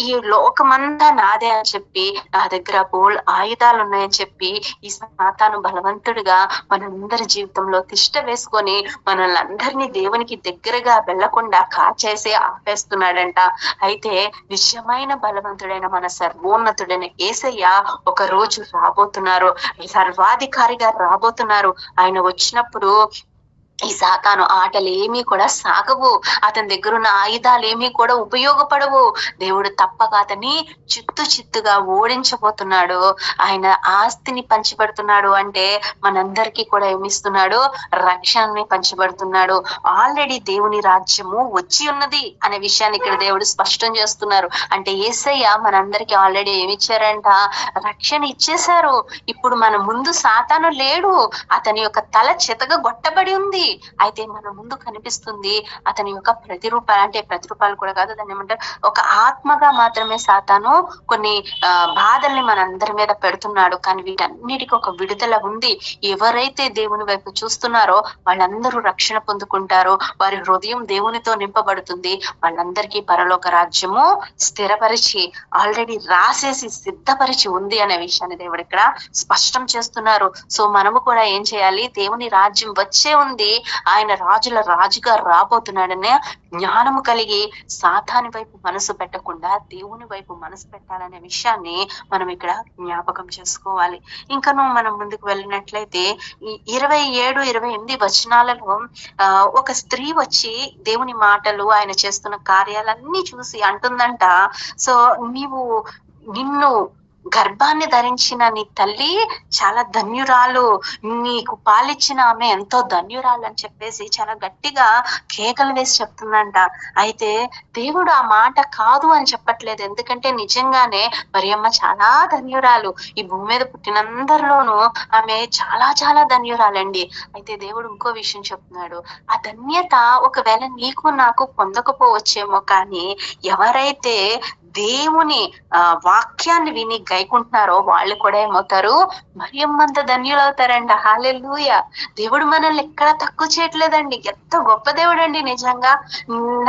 ఈ లోకమంతా నాదే అని చెప్పి, నా దగ్గర బోల్ ఆయుధాలు ఉన్నాయని చెప్పి ఈ సాతాను బలవంతుడిగా మనందరి జీవితంలో తిష్ట వేసుకొని మనల్ని అందరినీ దేవునికి దగ్గరగా వెళ్ళకుండా కాచేసి ఆపేస్తున్నాడంట. అయితే నిజమైన బలవంతుడైన మన సర్వోన్నతుడైన యేసయ్య ఒక రోజు రాబోతున్నారు, సర్వాధికారిగా రాబోతున్నారు. ఆయన వచ్చినప్పుడు ఈ సాతాను ఆటలు ఏమీ కూడా సాగవు, అతని దగ్గర ఉన్న ఆయుధాలు ఏమీ కూడా ఉపయోగపడవు. దేవుడు తప్పక అతన్ని చిత్తుగా ఓడించబోతున్నాడు. ఆయన ఆస్తిని పంచిపెడుతున్నాడు అంటే మనందరికీ కూడా ఏమిస్తున్నాడు? రక్షణని పంచిపెడుతున్నాడు. ఆల్రెడీ దేవుని రాజ్యము వచ్చి ఉన్నది అనే విషయాన్ని ఇక్కడ దేవుడు స్పష్టం చేస్తున్నారు. అంటే యేసయ్య మనందరికి ఆల్రెడీ ఏమిచ్చారంట? రక్షణ ఇచ్చేశారు. ఇప్పుడు మన ముందు సాతాను లేడు, అతని యొక్క తల చితగా గొట్టబడి ఉంది. అయితే మన ముందు కనిపిస్తుంది అతని యొక్క ప్రతిరూపాలు. అంటే ప్రతిరూపాలు కూడా కాదు, దాన్ని ఏమంటారు, ఒక ఆత్మగా మాత్రమే సాతాను కొన్ని బాధల్ని మనందరి మీద పెడుతున్నాడు. కానీ వీటన్నిటికీ ఒక విడుదల ఉంది. ఎవరైతే దేవుని వైపు చూస్తున్నారో వాళ్ళందరూ రక్షణ పొందుకుంటారో, వారి హృదయం దేవునితో నింపబడుతుంది. వాళ్ళందరికీ పరలోక రాజ్యము స్థిరపరిచి ఆల్రెడీ రాసేసి సిద్ధపరిచి ఉంది అనే విషయాన్ని దేవుడు ఇక్కడ స్పష్టం చేస్తున్నారు. సో మనము కూడా ఏం చేయాలి? దేవుని రాజ్యం వచ్చే ఉంది, ఆయన రాజుల రాజుగా రాబోతున్నాడనే జ్ఞానము కలిగి సాతాను వైపు మనసు పెట్టకుండా దేవుని వైపు మనసు పెట్టాలనే విషయాన్ని మనం ఇక్కడ జ్ఞాపకం చేసుకోవాలి. ఇంకను మనం ముందుకు వెళ్ళినట్లయితే ఈ 27, 28 వచనాలలో ఒక స్త్రీ వచ్చి దేవుని మాటలు, ఆయన చేస్తున్న కార్యాలన్నీ చూసి అంటుందంట, సో నిన్ను గర్భాన్ని ధరించిన నీ తల్లి చాలా ధన్యురాలు, నీకు పాలిచ్చిన ఆమె ఎంతో ధన్యురాలు అని చెప్పేసి చాలా గట్టిగా కేకలు వేసి చెప్తుందంట. అయితే దేవుడు ఆ మాట కాదు అని చెప్పట్లేదు, ఎందుకంటే నిజంగానే మరియమ్మ చాలా ధన్యురాలు. ఈ భూమి మీద పుట్టినందరిలోనూ ఆమె చాలా చాలా ధన్యురాలండి. అయితే దేవుడు ఇంకో విషయం చెప్తున్నాడు, ఆ ధన్యత ఒకవేళ నీకు నాకు పొందకపోవచ్చేమో, కానీ ఎవరైతే దేవుని వాక్యాన్ని విని గైకుంటున్నారో వాళ్ళు కూడా ఏమవుతారు? మరియమ్మంత ధన్యులవుతారండి. హల్లెలూయా. దేవుడు మనల్ని ఎక్కడ తక్కువ చేయట్లేదండి. ఎంత గొప్ప దేవుడు అండి. నిజంగా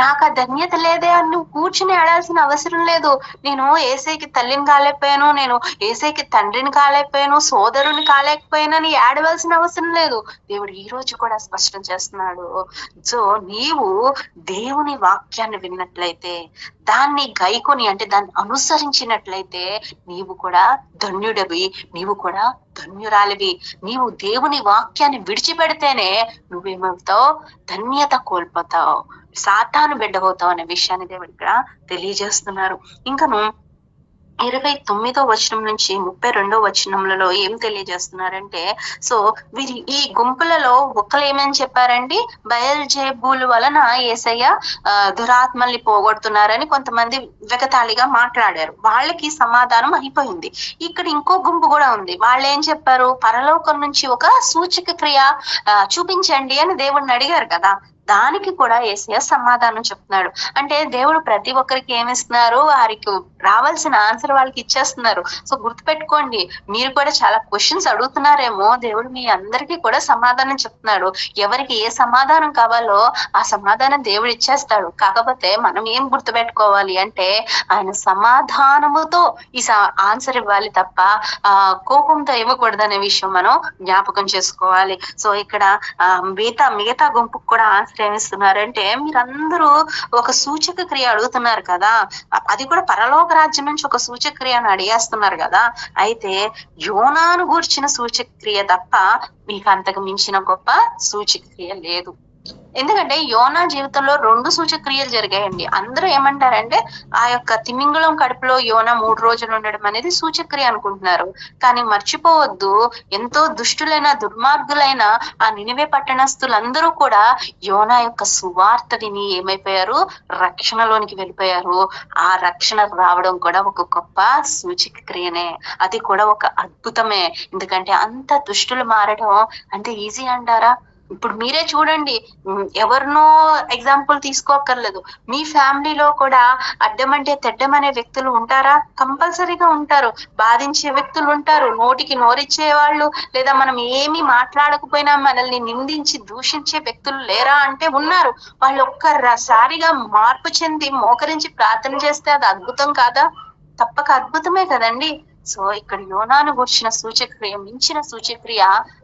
నాకు ఆ ధన్యత లేదే అని నువ్వు కూర్చుని ఆడాల్సిన అవసరం లేదు. నేను యేసయ్యకి తల్లిని కాలేకపోయాను, నేను యేసయ్యకి తండ్రిని కాలేకపోయాను, సోదరుని కాలేకపోయానని ఆడవలసిన అవసరం లేదు. దేవుడు ఈ రోజు కూడా స్పష్టం చేస్తున్నాడు. సో నీవు దేవుని వాక్యాన్ని విన్నట్లయితే, దాన్ని గైకొని అంటే అంటే దాన్ని అనుసరించినట్లయితే నీవు కూడా ధన్యుడవి, నీవు కూడా ధన్యురాలివి. నీవు దేవుని వాక్యాన్ని విడిచిపెడితేనే నువ్వేమవుతావు? ధన్యత కోల్పోతావు, సాతాను బిడ్డవుతావు అనే విషయాన్ని దేవుడు ఇక్కడ తెలియజేస్తున్నారు. ఇంకను 29వ వచనం నుంచి 32వ వచనములలో ఏం తెలియజేస్తున్నారంటే, సో వీరి ఈ గుంపులలో ఒకరు ఏమని చెప్పారండి, బయల్జెబూలు వలన యేసయ్య దురాత్మల్ని పోగొడుతున్నారని కొంతమంది వెగతాళిగా మాట్లాడారు. వాళ్ళకి సమాధానం అయిపోయింది. ఇక్కడ ఇంకో గుంపు కూడా ఉంది. వాళ్ళు ఏం చెప్పారు, పరలోకం నుంచి ఒక సూచక క్రియ చూపించండి అని దేవుడిని అడిగారు కదా. దానికి కూడా యేసయ్య సమాధానం చెప్తున్నాడు. అంటే దేవుడు ప్రతి ఒక్కరికి ఏమిస్తున్నారు, వారికి రావాల్సిన ఆన్సర్ వాళ్ళకి ఇచ్చేస్తున్నారు. సో గుర్తుపెట్టుకోండి, మీరు కూడా చాలా క్వశ్చన్స్ అడుగుతున్నారేమో, దేవుడు మీ అందరికీ కూడా సమాధానం చెప్తున్నాడు. ఎవరికి ఏ సమాధానం కావాలో ఆ సమాధానం దేవుడు ఇచ్చేస్తాడు. కాకపోతే మనం ఏం గుర్తుపెట్టుకోవాలి అంటే, ఆయన సమాధానముతో ఈ ఆన్సర్ ఇవ్వాలి తప్ప కోపంతో ఇవ్వకూడదు అనే విషయం మనం జ్ఞాపకం చేసుకోవాలి. సో ఇక్కడ మిగతా గుంపుకు కూడా ఆన్సర్ ఏమిస్తున్నారంటే, మీరందరూ ఒక సూచక క్రియ అడుగుతున్నారు కదా, అది కూడా పరలోక రాజ్యం నుంచి ఒక సూచక క్రియను అడిగేస్తున్నారు కదా. అయితే యోనాను గూర్చిన సూచక క్రియ తప్ప మీకు అంతకు మించిన గొప్ప సూచక క్రియ లేదు. ఎందుకంటే యోనా జీవితంలో 2 సూచక క్రియలు జరిగాయండి. అందరూ ఏమంటారంటే, ఆ యొక్క తిమింగళం కడుపులో యోనా 3 రోజులు ఉండడం అనేది సూచక క్రియ అనుకుంటున్నారు. కానీ మర్చిపోవద్దు, ఎంతో దుష్టులైన దుర్మార్గులైన ఆ నినివే పట్టణస్థులందరూ కూడా యోనా యొక్క సువార్త విని ఏమైపోయారు, రక్షణలోనికి వెళ్ళిపోయారు. ఆ రక్షణ రావడం కూడా ఒక గొప్ప సూచక క్రియనే, అది కూడా ఒక అద్భుతమే. ఎందుకంటే అంత దుష్టులు మారడం అంటే ఈజీ అంటారా? ఇప్పుడు మీరే చూడండి, ఎవరినో ఎగ్జాంపుల్ తీసుకోక్కర్లేదు, మీ ఫ్యామిలీలో కూడా అడ్డమంటే తెడ్డమనే వ్యక్తులు ఉంటారా? కంపల్సరీగా ఉంటారు. బాధించే వ్యక్తులు ఉంటారు, నోటికి నోరిచ్చే వాళ్ళు, లేదా మనం ఏమి మాట్లాడకపోయినా మనల్ని నిందించి దూషించే వ్యక్తులు లేరా అంటే ఉన్నారు. వాళ్ళు ఒక్కసారిగా మార్పు చెంది మోకరించి ప్రార్థన చేస్తే అది అద్భుతం కాదా? తప్పక అద్భుతమే కదండి. సో ఇక్కడ యోనాను గుర్చిన సూచక్రియ మించిన సూచక్రియ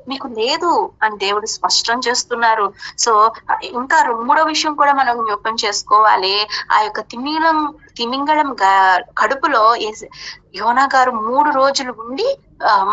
మీకు లేదు అని దేవుడు స్పష్టం చేస్తున్నారు. సో ఇంకా 3వ విషయం కూడా మనం జ్ఞాపకం చేసుకోవాలి. ఆ యొక్క తిమింగళం కడుపులో యోనా గారు 3 రోజులు ఉండి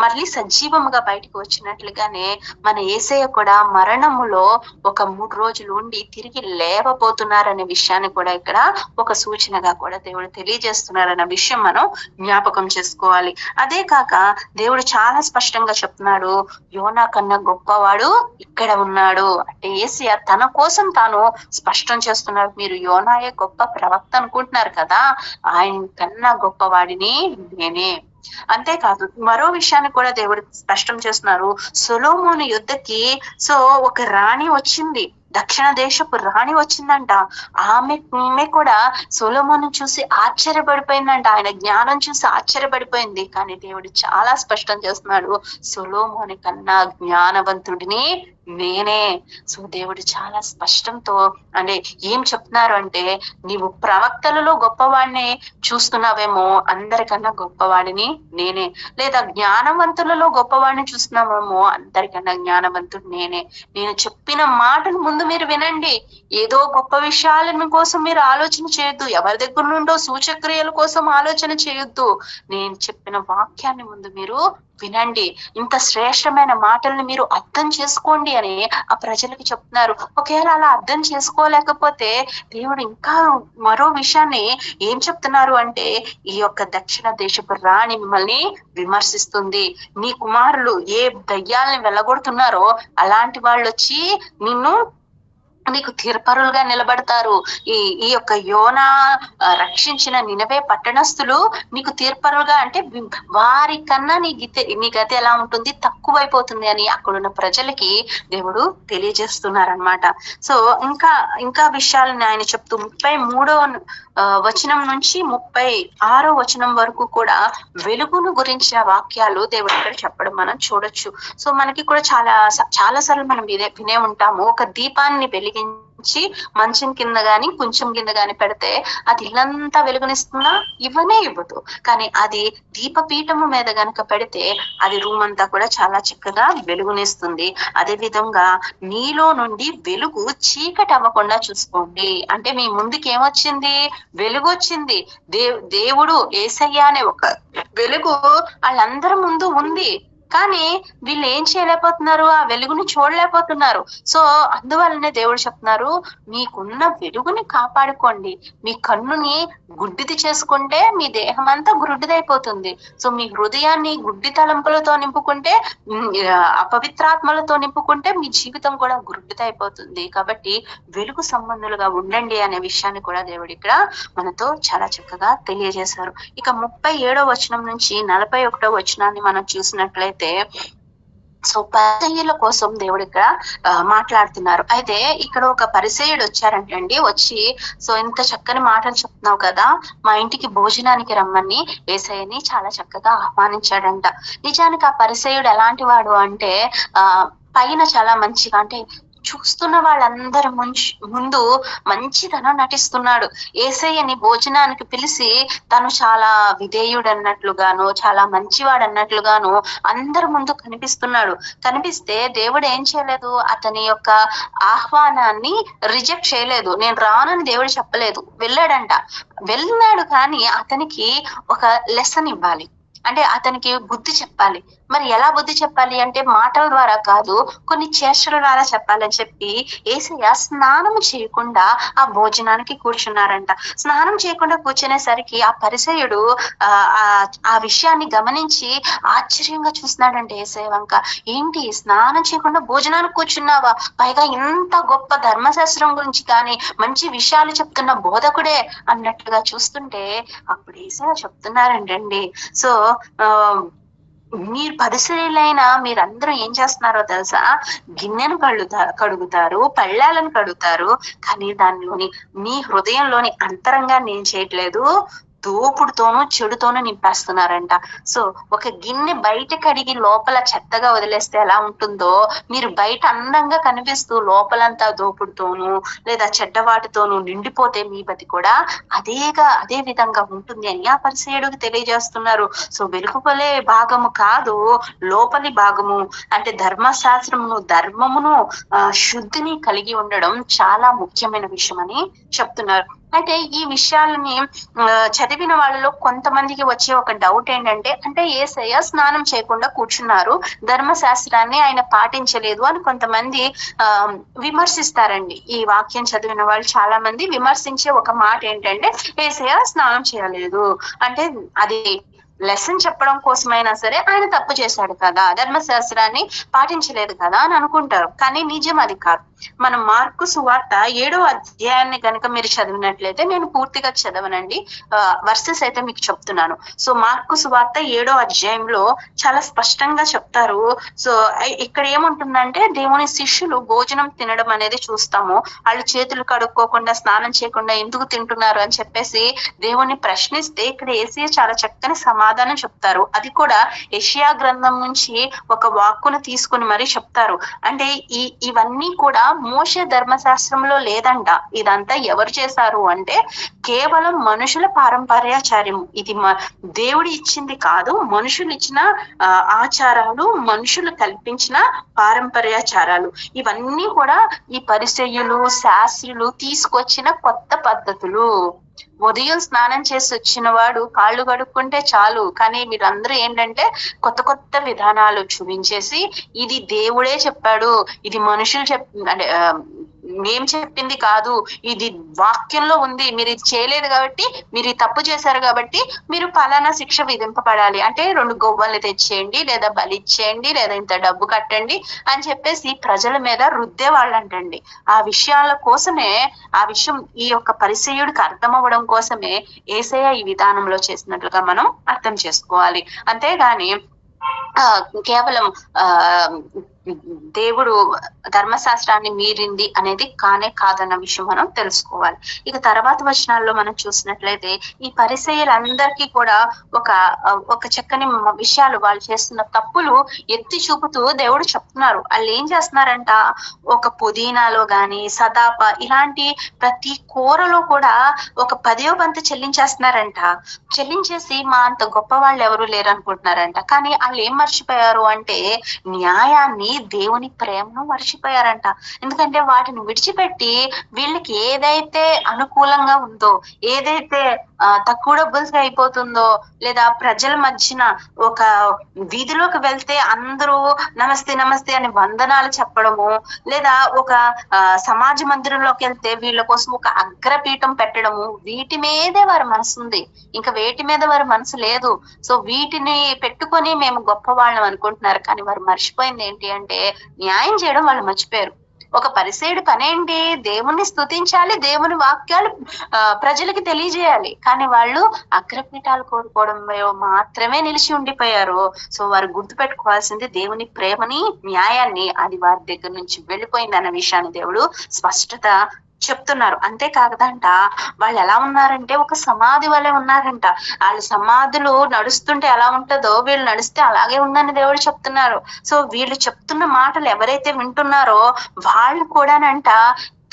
మళ్ళీ సజీవముగా బయటకు వచ్చినట్లుగానే మన యేసయ్య కూడా మరణములో ఒక 3 రోజులు ఉండి తిరిగి లేవబోతున్నారనే విషయాన్ని కూడా ఇక్కడ ఒక సూచనగా కూడా దేవుడు తెలియజేస్తున్నారన్న విషయం మనం జ్ఞాపకం చేసుకోవాలి. అదే కాక దేవుడు చాలా స్పష్టంగా చెప్తున్నాడు, యోనా కన్నా గొప్పవాడు ఇక్కడ ఉన్నాడు అంటే యేసయ్య తన కోసం తాను స్పష్టం చేస్తున్నాడు. మీరు యోనాయే గొప్ప ప్రవక్త అనుకుంటున్నారు కదా, ఆయన కన్నా గొప్పవాడిని నేనే. అంతేకాదు మరో విషయాన్ని కూడా దేవుడు స్పష్టం చేస్తున్నారు. సొలొమోను యుద్ధకి ఒక రాణి వచ్చింది, దక్షిణ దేశపు రాణి వచ్చిందంట. ఆమె కూడా సొలొమోను చూసి ఆశ్చర్యపడిపోయిందంట, ఆయన జ్ఞానం చూసి ఆశ్చర్యపడిపోయింది. కానీ దేవుడు చాలా స్పష్టం చేస్తున్నాడు, సొలొమోను కన్నా జ్ఞానవంతుడిని నేనే. సో దేవుడు చాలా స్పష్టంతో అంటే ఏం చెప్తున్నారు అంటే, నీవు ప్రవక్తలలో గొప్పవాడిని చూస్తున్నావేమో, అందరికన్నా గొప్పవాడిని నేనే. లేదా జ్ఞానవంతులలో గొప్పవాడిని చూస్తున్నావేమో, అందరికన్నా జ్ఞానవంతుడు నేనే. నేను చెప్పిన మాటను ముందు మీరు వినండి. ఏదో గొప్ప విషయాల కోసం మీరు ఆలోచన చేయొద్దు, ఎవరి దగ్గర నుండో సూచక్రియల కోసం ఆలోచన చేయొద్దు. నేను చెప్పిన వాక్యాన్ని ముందు మీరు వినండి, ఇంత శ్రేష్టమైన మాటల్ని మీరు అర్థం చేసుకోండి అని ఆ ప్రజలకు చెప్తున్నారు. ఒకవేళ అలా అర్థం చేసుకోలేకపోతే దేవుడు ఇంకా మరో విషయాన్ని ఏం చెప్తున్నారు అంటే, ఈ యొక్క దక్షిణ దేశపు రాణి మిమ్మల్ని విమర్శిస్తుంది. నీ కుమారులు ఏ దయ్యాల్ని వెళ్ళగొడుతున్నారో అలాంటి వాళ్ళు వచ్చి నీకు తీర్పరులుగా నిలబడతారు. ఈ యొక్క యోనా రక్షించిన నినవే పట్టణస్థులు నీకు తీర్పరులుగా అంటే వారి కన్నా నీ గతి ఎలా ఉంటుంది, తక్కువైపోతుంది అని అక్కడున్న ప్రజలకి దేవుడు తెలియజేస్తున్నారనమాట. సో ఇంకా విషయాలను ఆయన చెప్తూ 33వ వచనం నుంచి 36వ వచనం వరకు కూడా వెలుగును గురించిన వాక్యాలు దేవుడు ఇక్కడ చెప్పడం మనం చూడొచ్చు. సో మనకి కూడా చాలా సార్లు మనం వినే ఉంటాము, ఒక దీపాన్ని వెలిగించి తీసుకొచ్చి మంచం కింద గాని కొంచెం కింద గాని పెడితే అది ఇల్లంతా వెలుగునిస్తుందా? ఇవ్వనే ఇవ్వదు. కానీ అది దీపపీఠము మీద గనుక పెడితే అది రూమ్ అంతా కూడా చాలా చక్కగా వెలుగునిస్తుంది. అదే విధంగా నీలో నుండి వెలుగు చీకటి అవ్వకుండా చూసుకోండి. అంటే మీ ముందుకి ఏమొచ్చింది? వెలుగు వచ్చింది. దేవుడు యేసయ్య అనే ఒక వెలుగు వాళ్ళందరి ముందు ఉంది. కానీ వీళ్ళు ఏం చేయలేకపోతున్నారు? ఆ వెలుగుని చూడలేకపోతున్నారు. సో అందువల్లనే దేవుడు చెప్తున్నారు, మీకున్న వెలుగుని కాపాడుకోండి. మీ కన్నుని గుడ్డిది చేసుకుంటే మీ దేహం అంతా గుడ్డిదైపోతుంది. సో మీ హృదయాన్ని గుడ్డి తలంపులతో నింపుకుంటే, అపవిత్రాత్మలతో నింపుకుంటే మీ జీవితం కూడా గుడ్డిదైపోతుంది. కాబట్టి వెలుగు సంబంధులుగా ఉండండి అనే విషయాన్ని కూడా దేవుడు ఇక్కడ మనతో చాలా చక్కగా తెలియజేశారు. ఇక 37వ వచనం నుంచి 41వ వచనాన్ని మనం చూసినట్లయితే, సో పరిసయ్యుల కోసం దేవుడు ఇక్కడ మాట్లాడుతున్నారు. అయితే ఇక్కడ ఒక పరిసయ్యుడు వచ్చారంటండి. వచ్చి, సో ఇంత చక్కని మాటలు చెప్తున్నావు కదా, మా ఇంటికి భోజనానికి రమ్మని యేసయ్యని చాలా చక్కగా ఆహ్వానించాడంట. నిజానికి ఆ పరిసయ్యుడు ఎలాంటి వాడు అంటే, పైన చాలా మంచిగా, అంటే చూస్తున్న వాళ్ళందరి ముందు మంచితనం నటిస్తున్నాడు. యేసయ్యని భోజనానికి పిలిచి తను చాలా విధేయుడు అన్నట్లుగాను, చాలా మంచివాడు అన్నట్లుగాను అందరి ముందు కనిపిస్తున్నాడు. కనిపిస్తే దేవుడు ఏం చేయలేదు, అతని యొక్క ఆహ్వానాన్ని రిజెక్ట్ చేయలేదు. నేను రానని దేవుడు చెప్పలేదు, వెళ్ళాడు. కానీ అతనికి ఒక లెసన్ ఇవ్వాలి, అంటే అతనికి బుద్ధి చెప్పాలి. మరి ఎలా బుద్ధి చెప్పాలి అంటే మాటల ద్వారా కాదు, కొన్ని చేష్టల ద్వారా చెప్పాలని చెప్పి యేసయ్య స్నానం చేయకుండా ఆ భోజనానికి కూర్చున్నారంట. స్నానం చేయకుండా కూర్చునేసరికి ఆ పరిసయ్యుడు ఆ విషయాన్ని గమనించి ఆశ్చర్యంగా చూస్తున్నాడంటే యేసయ్య వంక. ఏంటి, స్నానం చేయకుండా భోజనానికి కూర్చున్నావా? పైగా ఇంత గొప్ప ధర్మశాస్త్రం గురించి కానీ మంచి విషయాలు చెప్తున్న బోధకుడే అన్నట్టుగా చూస్తుంటే, అప్పుడు యేసయ్య చెప్తున్నారంటండి, సో మీరు పరిసరులైన మీరందరూ ఏం చేస్తున్నారో తెలుసా? గిన్నెను కడుగుతారు, పళ్ళాలను కడుగుతారు, కానీ దానిలోని మీ హృదయంలోని అంతరంగాన్ని ఏం చేయట్లేదు, దోపుడుతోనూ చెడుతోనూ నింపేస్తున్నారంట. సో ఒక గిన్నె బయట కడిగి లోపల చెత్తగా వదిలేస్తే ఎలా ఉంటుందో, మీరు బయట అందంగా కనిపిస్తూ లోపలంతా దోపుడుతోనూ లేదా చెడ్డవాటితోనూ నిండిపోతే మీ బతి కూడా అదే విధంగా ఉంటుంది అని ఆ పరిసయ్యుడికి తెలియజేస్తున్నారు. సో వెలుగుపలే భాగము కాదు, లోపలి భాగము అంటే ధర్మశాస్త్రమును, ధర్మమును, శుద్ధిని కలిగి ఉండడం చాలా ముఖ్యమైన విషయం అని చెప్తున్నారు. అయితే ఈ విషయాలని చదివిన వాళ్ళలో కొంతమందికి వచ్చే ఒక డౌట్ ఏంటంటే, అంటే యేసయ్య స్నానం చేయకుండా కూర్చున్నారు, ధర్మశాస్త్రాన్ని ఆయన పాటించలేదు అని కొంతమంది విమర్శిస్తారండి. ఈ వాక్యం చదివిన వాళ్ళు చాలా మంది విమర్శించే ఒక మాట ఏంటంటే, యేసయ్య స్నానం చేయలేదు అంటే అది లెసన్ చెప్పడం కోసమైనా సరే ఆయన తప్పు చేశాడు కదా, ధర్మశాస్త్రాన్ని పాటించలేదు కదా అని అనుకుంటారు. కానీ నిజం అది కాదు. మనం మార్కు సువార్త 7వ అధ్యాయాన్ని కనుక మీరు చదివినట్లయితే, నేను పూర్తిగా చదవనండి, వర్సెస్ అయితే మీకు చెప్తున్నాను. సో మార్కు సువార్త 7వ అధ్యాయంలో చాలా స్పష్టంగా చెప్తారు. సో ఇక్కడ ఏముంటుందంటే, దేవుని శిష్యులు భోజనం తినడం అనేది చూస్తాము. వాళ్ళు చేతులు కడుక్కోకుండా స్నానం చేయకుండా ఎందుకు తింటున్నారు అని చెప్పేసి దేవుని ప్రశ్నిస్తే, ఇక్కడ యేసయ్య చాలా చక్కని సమాధానం చెప్తారు. అది కూడా యెషయా గ్రంథం నుంచి ఒక వాక్కును తీసుకుని మరీ చెప్తారు. అంటే ఇవన్నీ కూడా మోషే ధర్మశాస్త్రంలో లేదంట. ఇదంతా ఎవరు చేశారు అంటే కేవలం మనుషుల పారంపర్యాచార్యం. ఇది దేవుడు ఇచ్చింది కాదు, మనుషులు ఇచ్చిన ఆచారాలు, మనుషులు కల్పించిన పారంపర్యాచారాలు. ఇవన్నీ కూడా ఈ పరిసయ్యులు, శాస్త్రులు తీసుకొచ్చిన కొత్త పద్ధతులు. ఉదయం స్నానం చేసి వచ్చిన వాడు కాళ్ళు కడుక్కుంటే చాలు, కానీ వీరందరూ ఏంటంటే కొత్త కొత్త విధానాలు చూపించేసి, ఇది దేవుడే చెప్పాడు, ఇది మనుషులు అంటే మేం చెప్పింది కాదు, ఇది వాక్యంలో ఉంది, మీరు ఇది చేయలేదు కాబట్టి, మీరు ఈ తప్పు చేశారు కాబట్టి మీరు ఫలానా శిక్ష విధింపబడాలి, అంటే 2 గొవ్వల్ని తెచ్చేయండి, లేదా బలిచ్చేయండి, లేదా ఇంత డబ్బు కట్టండి అని చెప్పేసి ప్రజల మీద రుద్దే వాళ్ళంటండి. ఆ విషయాల కోసమే, ఆ విషయం ఈ యొక్క పరిసయ్యుడికి అర్థం అవ్వడం కోసమే యేసయ్య ఈ విధానంలో చేసినట్లుగా మనం అర్థం చేసుకోవాలి. అంతేగాని కేవలం దేవుడు ధర్మశాస్త్రాన్ని మీరింది అనేది కానే కాదన్న విషయం మనం తెలుసుకోవాలి. ఇక తర్వాత వచనాల్లో మనం చూసినట్లయితే ఈ పరిసయ్యులందరికీ కూడా ఒక చక్కని విషయాలు, వాళ్ళు చేస్తున్న తప్పులు ఎత్తి చూపుతూ దేవుడు చెప్తున్నారు. వాళ్ళు ఏం చేస్తున్నారంట, ఒక పుదీనాలో గాని సదాప ఇలాంటి ప్రతి కూరలో కూడా ఒక 10వ వంతు చెల్లించేస్తున్నారంట. చెల్లించేసి మా అంత గొప్ప వాళ్ళు ఎవరు లేరు అనుకుంటున్నారంట. కానీ వాళ్ళు ఏం మర్చిపోయారు అంటే న్యాయాన్ని, దేవుని ప్రేమను మర్చిపోయారంట. ఎందుకంటే వాటిని విడిచిపెట్టి వీళ్ళకి ఏదైతే అనుకూలంగా ఉందో, ఏదైతే తక్కువ డబ్బులకి అయిపోతుందో, లేదా ప్రజల మధ్యన ఒక వీధిలోకి వెళ్తే అందరూ నమస్తే నమస్తే అని వందనాలు చెప్పడము, లేదా ఒక సమాజ మందిరంలోకి వెళ్తే వీళ్ళ కోసం ఒక అగ్రపీఠం పెట్టడము, వీటి మీదే వారి మనసు ఉంది, ఇంకా వేటి మీద వారి మనసు లేదు. సో వీటిని పెట్టుకొని మేము గొప్ప వాళ్ళం అనుకుంటున్నారు. కానీ వారు మర్చిపోయింది ఏంటి అంటే న్యాయం చేయడం వాళ్ళు మర్చిపోయారు. ఒక పరిసేయుడి పనేంటి, దేవుణ్ణి స్తుతించాలి, దేవుని వాక్యాలు ప్రజలకి తెలియజేయాలి. కానీ వాళ్ళు అగ్రపీఠాలు కోరుకోవడం మాత్రమే నిలిచి ఉండిపోయారు. సో వారు గుర్తు పెట్టుకోవాల్సింది దేవుని ప్రేమని, న్యాయాన్ని, అది వారి దగ్గర నుంచి వెళ్ళిపోయింది అన్న విషయాన్ని దేవుడు స్పష్టత చెప్తున్నారు. అంతేకాదంట వాళ్ళు ఎలా ఉన్నారంటే ఒక సమాధి వలె ఉన్నారంట. వాళ్ళ సమాధులు నడుస్తుంటే ఎలా ఉంటుందో వీళ్ళు నడిస్తే అలాగే ఉందని దేవుడు చెప్తున్నారు. సో వీళ్ళు చెప్తున్న మాటలు ఎవరైతే వింటున్నారో వాళ్ళు కూడానంట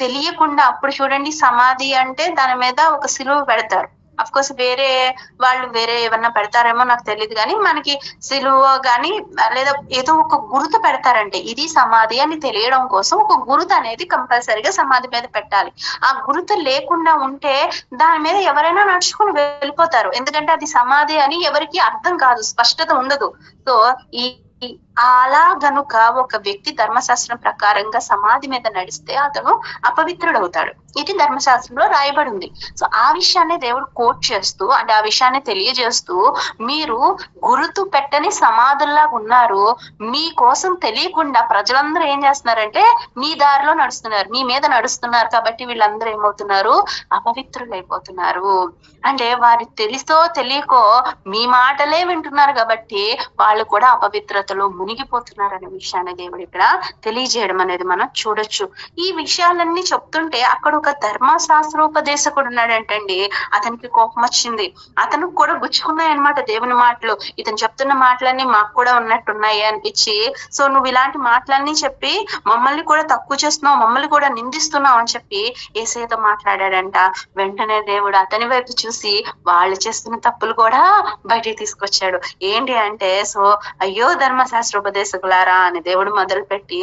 తెలియకుండా, అప్పుడు చూడండి సమాధి అంటే దాని మీద ఒక సిలువ పెడతారు. అఫ్ కోర్స్ వేరే వాళ్ళు వేరే ఏమన్నా పెడతారేమో నాకు తెలియదు, కానీ మనకి సిలువ గాని లేదా ఏదో ఒక గుర్తు పెడతారంటే ఇది సమాధి అని తెలియడం కోసం ఒక గుర్తు అనేది కంపల్సరీగా సమాధి మీద పెట్టాలి. ఆ గుర్తు లేకుండా ఉంటే దాని మీద ఎవరైనా నడుచుకుని వెళ్ళిపోతారు. ఎందుకంటే అది సమాధి అని ఎవరికి అర్థం కాదు, స్పష్టత ఉండదు. సో అలా గనుక ఒక వ్యక్తి ధర్మశాస్త్రం ప్రకారంగా సమాధి మీద నడిస్తే అతను అపవిత్రుడవుతాడు. ఇది ధర్మశాస్త్రంలో రాయబడి ఉంది. సో ఆ విషయాన్ని దేవుడు కోట్ చేస్తూ, అంటే ఆ విషయాన్ని తెలియజేస్తూ, మీరు గుర్తు పెట్టని సమాధుల్లాగా ఉన్నారు, మీ కోసం తెలియకుండా ప్రజలందరూ ఏం చేస్తున్నారంటే మీ దారిలో నడుస్తున్నారు, మీ మీద నడుస్తున్నారు. కాబట్టి వీళ్ళందరూ ఏమవుతున్నారు, అపవిత్రులైపోతున్నారు. అంటే వారి తెలుసో తెలియకో మీ మాటలే వింటున్నారు కాబట్టి వాళ్ళు కూడా అపవిత్రతలో మునిగిపోతున్నారు అనే విషయాన్ని దేవుడు ఇక్కడ తెలియజేయడం అనేది మనం చూడొచ్చు. ఈ విషయాలన్నీ చెప్తుంటే అక్కడ ఒక ధర్మశాస్త్రోపదేశకుడు ఉన్నాడంటండి. అతనికి కోపం వచ్చింది. అతను కూడా గుచ్చుకున్నాయన్నమాట దేవుని మాటలు. ఇతను చెప్తున్న మాటలన్నీ మాకు కూడా ఉన్నట్టున్నాయి అనిపించి, సో నువ్వు ఇలాంటి మాటలన్నీ చెప్పి మమ్మల్ని కూడా తక్కువ చేస్తున్నావు, మమ్మల్ని కూడా నిందిస్తున్నావు అని చెప్పి యేసయ్యతో మాట్లాడాడంట. వెంటనే దేవుడు అతని వైపు చూసి వాళ్ళు చేస్తున్న తప్పులు కూడా బయటికి తీసుకొచ్చాడు. ఏంటి అంటే, సో అయ్యో ధర్మశాస్త్రోపదేశకులారా అని దేవుడు మొదలు పెట్టి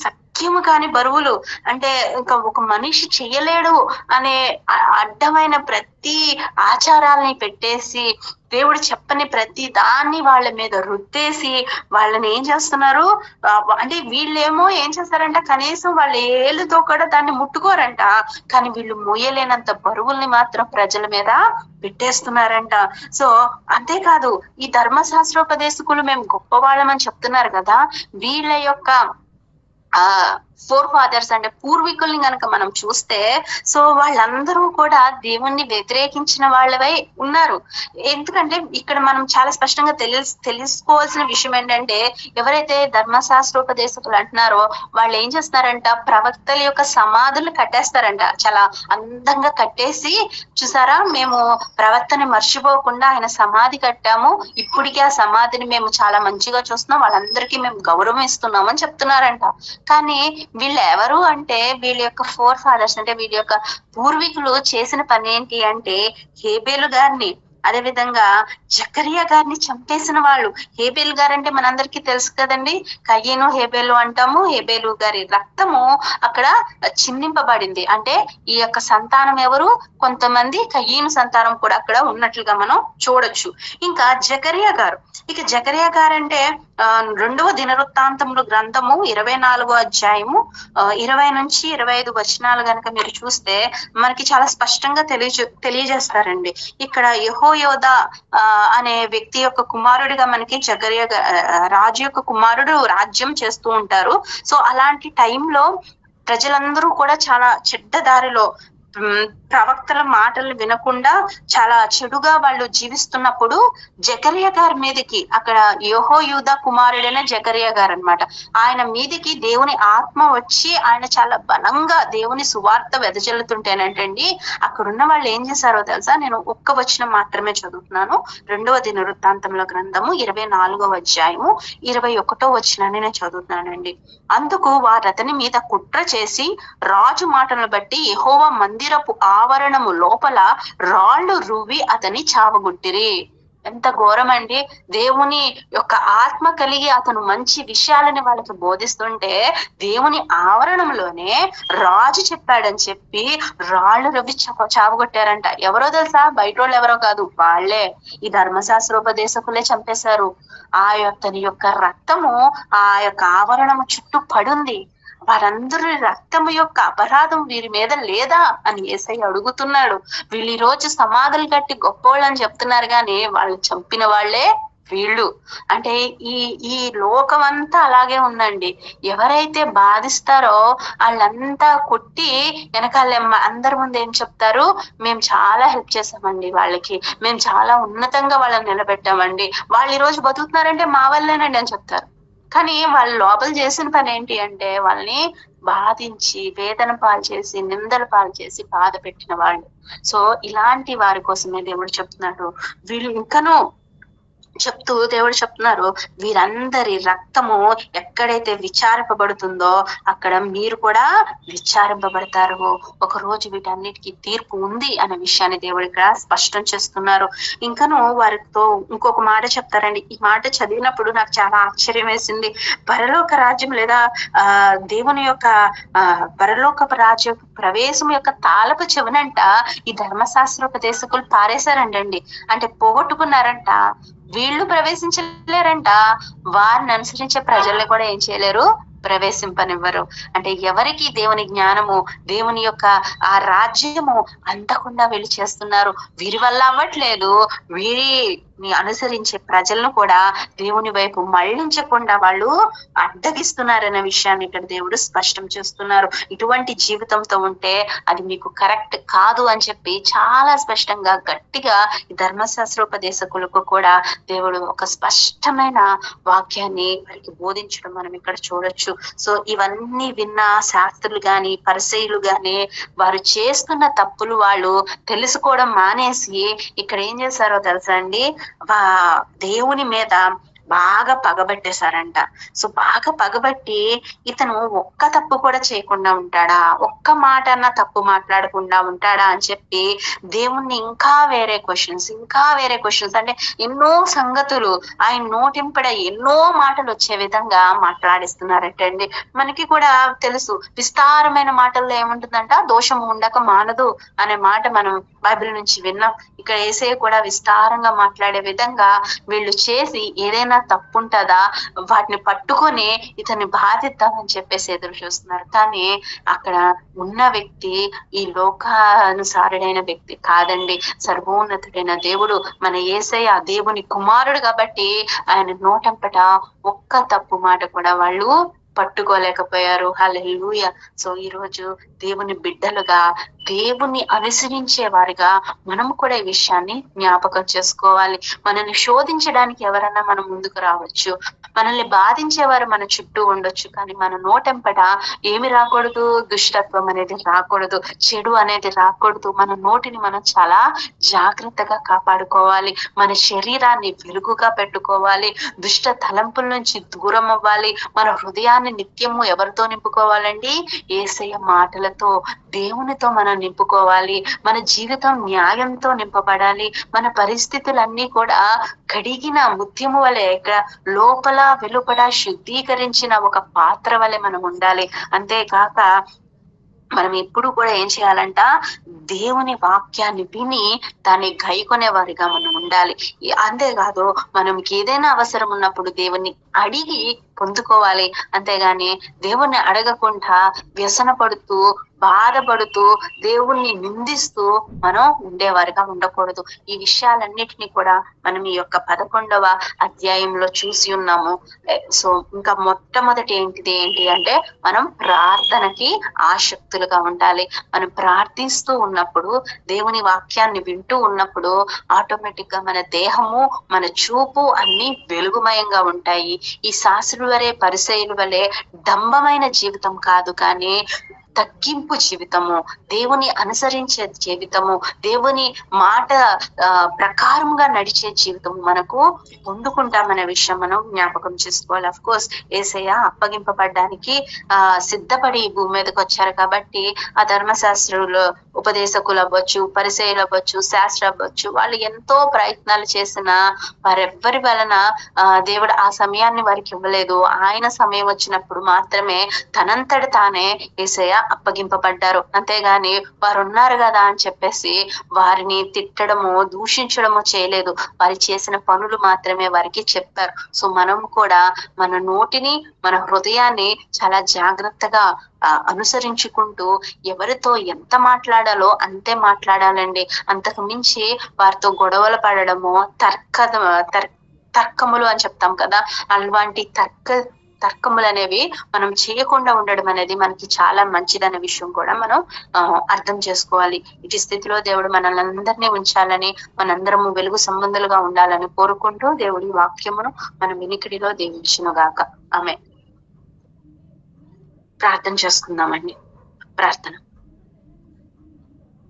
సఖ్యము కాని బరువులు, అంటే ఇంకా ఒక మనిషి చెయ్యలేడు అనే అడ్డమైన ప్రతి ఆచారాలని పెట్టేసి, దేవుడు చెప్పని ప్రతి దాన్ని వాళ్ళ మీద రుద్దేసి వాళ్ళని ఏం చేస్తున్నారు అంటే వీళ్ళేమో ఏం చేస్తారంట, కనీసం వాళ్ళ ఏళ్ళతో కూడా దాన్ని ముట్టుకోరంట. కానీ వీళ్ళు మోయలేనంత బరువుల్ని మాత్రం ప్రజల మీద పెట్టేస్తున్నారంట. సో అంతేకాదు, ఈ ధర్మశాస్త్రోపదేశకులు మేము గొప్ప వాళ్ళమని చెప్తున్నారు కదా, వీళ్ళ యొక్క ఫోర్ ఫాదర్స్ అంటే పూర్వీకుల్ని గనక మనం చూస్తే, సో వాళ్ళందరూ కూడా దేవుణ్ణి వ్యతిరేకించిన వాళ్ళవై ఉన్నారు. ఎందుకంటే ఇక్కడ మనం చాలా స్పష్టంగా తెలుసుకోవాల్సిన విషయం ఏంటంటే, ఎవరైతే ధర్మశాస్త్రోపదేశకులు అంటున్నారో వాళ్ళు ఏం చేస్తున్నారంట, ప్రవక్తల యొక్క సమాధులు కట్టేస్తారంట. చాలా అందంగా కట్టేసి, చూసారా మేము ప్రవక్తని మర్చిపోకుండా ఆయన సమాధి కట్టాము, ఇప్పటికీ ఆ సమాధిని మేము చాలా మంచిగా చూస్తున్నాం, వాళ్ళందరికీ మేము గౌరవం ఇస్తున్నాం అని చెప్తున్నారంట. కానీ వీళ్ళు ఎవరు అంటే, వీళ్ళ యొక్క ఫోర్ ఫాదర్స్ అంటే వీళ్ళ యొక్క పూర్వీకులు చేసిన పని ఏంటి అంటే, హేబేలు గారిని, అదే విధంగా జకరియా గారిని చంపేసిన వాళ్ళు. హేబేలు గారు అంటే మనందరికీ తెలుసు కదండి, కయ్యను హేబేలు అంటాము. హేబేలు గారి రక్తము అక్కడ చిందింపబడింది. అంటే ఈ యొక్క సంతానం ఎవరు, కొంతమంది కయ్యను సంతానం కూడా అక్కడ ఉన్నట్లుగా మనం చూడొచ్చు. ఇంకా జకరియా గారు, ఇక జకరియా గారు అంటే 2వ దినవృత్తాంతములు గ్రంథము 24వ అధ్యాయము 20 నుంచి 25 వచనాలు గనక మీరు చూస్తే మనకి చాలా స్పష్టంగా తెలియజేస్తారండి. ఇక్కడ యెహోయోదా అనే వ్యక్తి యొక్క కుమారుడిగా మనకి జకరియా రాజు యొక్క కుమారుడు రాజ్యం చేస్తూ ఉంటారు. సో అలాంటి టైంలో ప్రజలందరూ కూడా చాలా చెడ్డ దారిలో ప్రవక్తల మాటలు వినకుండా చాలా చెడుగా వాళ్ళు జీవిస్తున్నప్పుడు జకర్యా గారి మీదకి, అక్కడ యెహోయూదా కుమారుడైన జకర్యా గారు అన్నమాట, ఆయన మీదికి దేవుని ఆత్మ వచ్చి ఆయన చాలా బలంగా దేవుని సువార్త వెదజల్లుతుంటేనంటండి అక్కడున్న వాళ్ళు ఏం చేశారో తెలుసా? నేను ఒక్క వచనం మాత్రమే చదువుతున్నాను. 2వ దినవృత్తాంతముల గ్రంథము 24వ అధ్యాయము 21వ వచనాన్ని నేను చదువుతున్నానండి. అందుకు వారు అతని మీద కుట్ర చేసి రాజు మాటలను బట్టి యెహోవా మందిరపు ఆవరణము లోపల రాళ్లు రువ్వి అతని చావగొట్టిరి. ఎంత ఘోరం అండి! దేవుని యొక్క ఆత్మ కలిగి అతను మంచి విషయాలని వాళ్ళకి బోధిస్తుంటే దేవుని ఆవరణంలోనే రాజు చెప్పాడని చెప్పి రాళ్లు రవ్వి చావగొట్టారంట. ఎవరో తెలుసా? బయట వాళ్ళు ఎవరో కాదు, వాళ్లే ఈ ధర్మశాస్త్రోపదేశకులే చంపేశారు. ఆ యొక్క రక్తము ఆ యొక్క ఆవరణము చుట్టూ పడుంది. వారందరి రక్తము యొక్క అపరాధం వీరి మీద లేదా అని యేసయ్య అడుగుతున్నాడు. వీళ్ళు ఈ రోజు సమాధులు కట్టి గొప్పోళ్ళు అని చెప్తున్నారు, కానీ వాళ్ళు చంపిన వాళ్లే వీళ్ళు. అంటే ఈ లోకం అంతా అలాగే ఉందండి. ఎవరైతే బాధిస్తారో వాళ్ళంతా కొట్టి వెనకాల అందరి ముందు ఏం చెప్తారు? మేము చాలా హెల్ప్ చేసామండి వాళ్ళకి, మేము చాలా ఉన్నతంగా వాళ్ళని నిలబెట్టామండి, వాళ్ళు ఈ రోజు బతుకుతున్నారంటే మా వల్లేనండి అని చెప్తారు. కానీ వాళ్ళు లోపల చేసిన పని ఏంటి అంటే వాళ్ళని బాధించి వేదన పాలు చేసి నిందల పాలు చేసి బాధ పెట్టిన వాళ్ళు. సో ఇలాంటి వారి కోసమే దేవుడు చెప్తున్నాడు. వీళ్ళు ఇంకనూ చెప్తూ దేవుడు చెప్తున్నారు, వీరందరి రక్తము ఎక్కడైతే విచారింపబడుతుందో అక్కడ మీరు కూడా విచారింపబడతారు. ఒక రోజు వీటన్నిటికీ తీర్పు ఉంది అనే విషయాన్ని దేవుడు ఇక్కడ స్పష్టం చేస్తున్నారు. ఇంకను వారితో ఇంకొక మాట చెప్తారండి. ఈ మాట చదివినప్పుడు నాకు చాలా ఆశ్చర్యం వేసింది. పరలోక రాజ్యం లేదా దేవుని యొక్క పరలోకపు రాజ్య ప్రవేశం యొక్క తాళపు చెవునంట ఈ ధర్మశాస్త్రోపదేశకులు పారేశారంటండి. అంటే పోగొట్టుకున్నారంట. వీళ్ళు ప్రవేశించలేరంట, వారిని అనుసరించే ప్రజల్ని కూడా ఏం చేయలేరు, ప్రవేశింపనివ్వరు. అంటే ఎవరికి దేవుని జ్ఞానము దేవుని యొక్క ఆ రాజ్యము అందకుండా వీళ్ళు చేస్తున్నారు. వీరి వల్ల అవ్వట్లేదు, వీరిని అనుసరించే ప్రజలను కూడా దేవుని వైపు మళ్లించకుండా వాళ్ళు అడ్డగిస్తున్నారనే విషయాన్ని ఇక్కడ దేవుడు స్పష్టం చేస్తున్నారు. ఇటువంటి జీవితంతో ఉంటే అది మీకు కరెక్ట్ కాదు అని చెప్పి చాలా స్పష్టంగా గట్టిగా ఈ ధర్మశాస్త్రోపదేశకులకు కూడా దేవుడు ఒక స్పష్టమైన వాక్యాన్ని వారికి బోధించడం మనం ఇక్కడ చూడొచ్చు. సో ఇవన్నీ విన్న శాస్త్రులు గాని పరిసయ్యులు గాని వారు చేస్తున్న తప్పులు వాళ్ళు తెలుసుకోవడం మానేసి ఇక్కడ ఏం చేశారో తెలుసా అండి, దేవుని మీద బాగా పగబట్టేశారంట. సో బాగా పగబట్టి ఇతను ఒక్క తప్పు కూడా చేయకుండా ఉంటాడా, ఒక్క మాట అన్నా తప్పు మాట్లాడకుండా ఉంటాడా అని చెప్పి దేవుణ్ణి ఇంకా వేరే క్వశ్చన్స్ అంటే ఎన్నో సంగతులు ఆయన నోటింపడ ఎన్నో మాటలు వచ్చే విధంగా మాట్లాడిస్తున్నారటండి. మనకి కూడా తెలుసు, విస్తారమైన మాటల్లో ఏముంటుందంట, దోషం ఉండక మానదు అనే మాట మనం బైబిల్ నుంచి విన్నాం. ఇక్కడ యేసయ్య కూడా విస్తారంగా మాట్లాడే విధంగా వీళ్ళు చేసి ఏదైనా తప్పు ఉంటుందా వాటిని పట్టుకొని ఇతన్ని బాధిద్దామని చెప్పేసి ఎదురు చూస్తున్నారు. కానీ అక్కడ ఉన్న వ్యక్తి ఈ లోకానుసారుడైన వ్యక్తి కాదండి, సర్వోన్నతుడైన దేవుడు మన యేసయ్య దేవుని కుమారుడు. కాబట్టి ఆయన నోటంపట ఒక్క తప్పు మాట కూడా వాళ్ళు పట్టుకోలేకపోయారు. హల్లెలూయా. సో ఈ రోజు దేవుని బిడ్డలుగా దేవుని అనుసరించే వారిగా మనం కూడా ఈ విషయాన్ని జ్ఞాపకం చేసుకోవాలి. మనల్ని శోధించడానికి ఎవరన్నా మనం ముందుకు రావచ్చు, మనల్ని బాధించేవారు మన చుట్టూ ఉండొచ్చు, కానీ మన నోటెంపట ఏమి రాకూడదు, దుష్టత్వం అనేది రాకూడదు, చెడు అనేది రాకూడదు. మన నోటిని మనం చాలా జాగ్రత్తగా కాపాడుకోవాలి, మన శరీరాన్ని వెలుగుగా పెట్టుకోవాలి, దుష్ట తలంపుల నుంచి దూరం అవ్వాలి. మన హృదయాన్ని నిత్యము ఎవరితో నింపుకోవాలండి? యేసయ్య మాటలతో, దేవునితో మనం నింపుకోవాలి. మన జీవితం న్యాయంతో నింపబడాలి. మన పరిస్థితులన్నీ కూడా కడిగిన ముత్యము వలె ఇక్కడ లోపల వెలుపల శుద్ధీకరించిన ఒక పాత్ర వలె మనం ఉండాలి. అంతేకాక మనం ఎప్పుడు కూడా ఏం చేయాలంట, దేవుని వాక్యాన్ని విని దాన్ని గైకొనే వారిగా మనం ఉండాలి. అంతేకాదు మనకి ఏదైనా అవసరం ఉన్నప్పుడు దేవుణ్ణి అడిగి పొందుకోవాలి. అంతేగాని దేవుణ్ణి అడగకుండా వ్యసన పడుతూ బాధపడుతూ దేవుణ్ణి నిందిస్తూ మనం ఉండేవారిగా ఉండకూడదు. ఈ విషయాలన్నిటినీ కూడా మనం ఈ యొక్క 11వ అధ్యాయంలో చూసి ఉన్నాము. సో ఇంకా మొట్టమొదటి ఏంటి అంటే మనం ప్రార్థనకి ఆసక్తులుగా ఉండాలి. మనం ప్రార్థిస్తూ ఉన్నప్పుడు, దేవుని వాక్యాన్ని వింటూ ఉన్నప్పుడు ఆటోమేటిక్ గా మన దేహము, మన చూపు అన్ని వెలుగుమయంగా ఉంటాయి. ఈ శాస్త్రుల వలె, పరిసయ్యుల వలె డంబమైన జీవితం కాదు, కానీ తగ్గింపు జీవితము, దేవుని అనుసరించే జీవితము, దేవుని మాట ప్రకారంగా నడిచే జీవితము మనకు పొందుకుంటామనే విషయం మనం జ్ఞాపకం చేసుకోవాలి. అఫ్ కోర్స్ యేసయ్య అప్పగింపబడ్డానికి సిద్ధపడి ఈ భూమి మీదకి వచ్చారు కాబట్టి ఆ ధర్మశాస్త్రులు, ఉపదేశకులు అవ్వచ్చు, పరిసయ్యులు అవ్వచ్చు, శాస్త్ర అవ్వచ్చు, వాళ్ళు ఎంతో ప్రయత్నాలు చేసినా వారెవ్వరి వలన దేవుడు ఆ సమయాన్ని వారికి ఇవ్వలేదు. ఆయన సమయం వచ్చినప్పుడు మాత్రమే తనంతటి తానే యేసయ్య అప్పగింపబడ్డారు. అంతేగాని వారు ఉన్నారు కదా అని చెప్పేసి వారిని తిట్టడము, దూషించడము చేయలేదు. వారు చేసిన పనులు మాత్రమే వారికి చెప్పారు. సో మనం కూడా మన నోటిని, మన హృదయాన్ని చాలా జాగ్రత్తగా అనుసరించుకుంటూ ఎవరితో ఎంత మాట్లాడాలో అంతే మాట్లాడాలండి. అంతకు మించి వారితో గొడవలు పడడము, తర్కములు అని చెప్తాం కదా, అలాంటి తర్కములు అనేవి మనం చేయకుండా ఉండడం అనేది మనకి చాలా మంచిదనే విషయం కూడా మనం అర్థం చేసుకోవాలి. ఇటు స్థితిలో దేవుడు మనల్ని అందరినీ ఉంచాలని, మనందరము వెలుగు సంబంధులుగా ఉండాలని కోరుకుంటూ దేవుడి వాక్యమును మన వినికిడిలో దీవించును గాక. ఆమె ప్రార్థన చేసుకుందామండి. ప్రార్థన.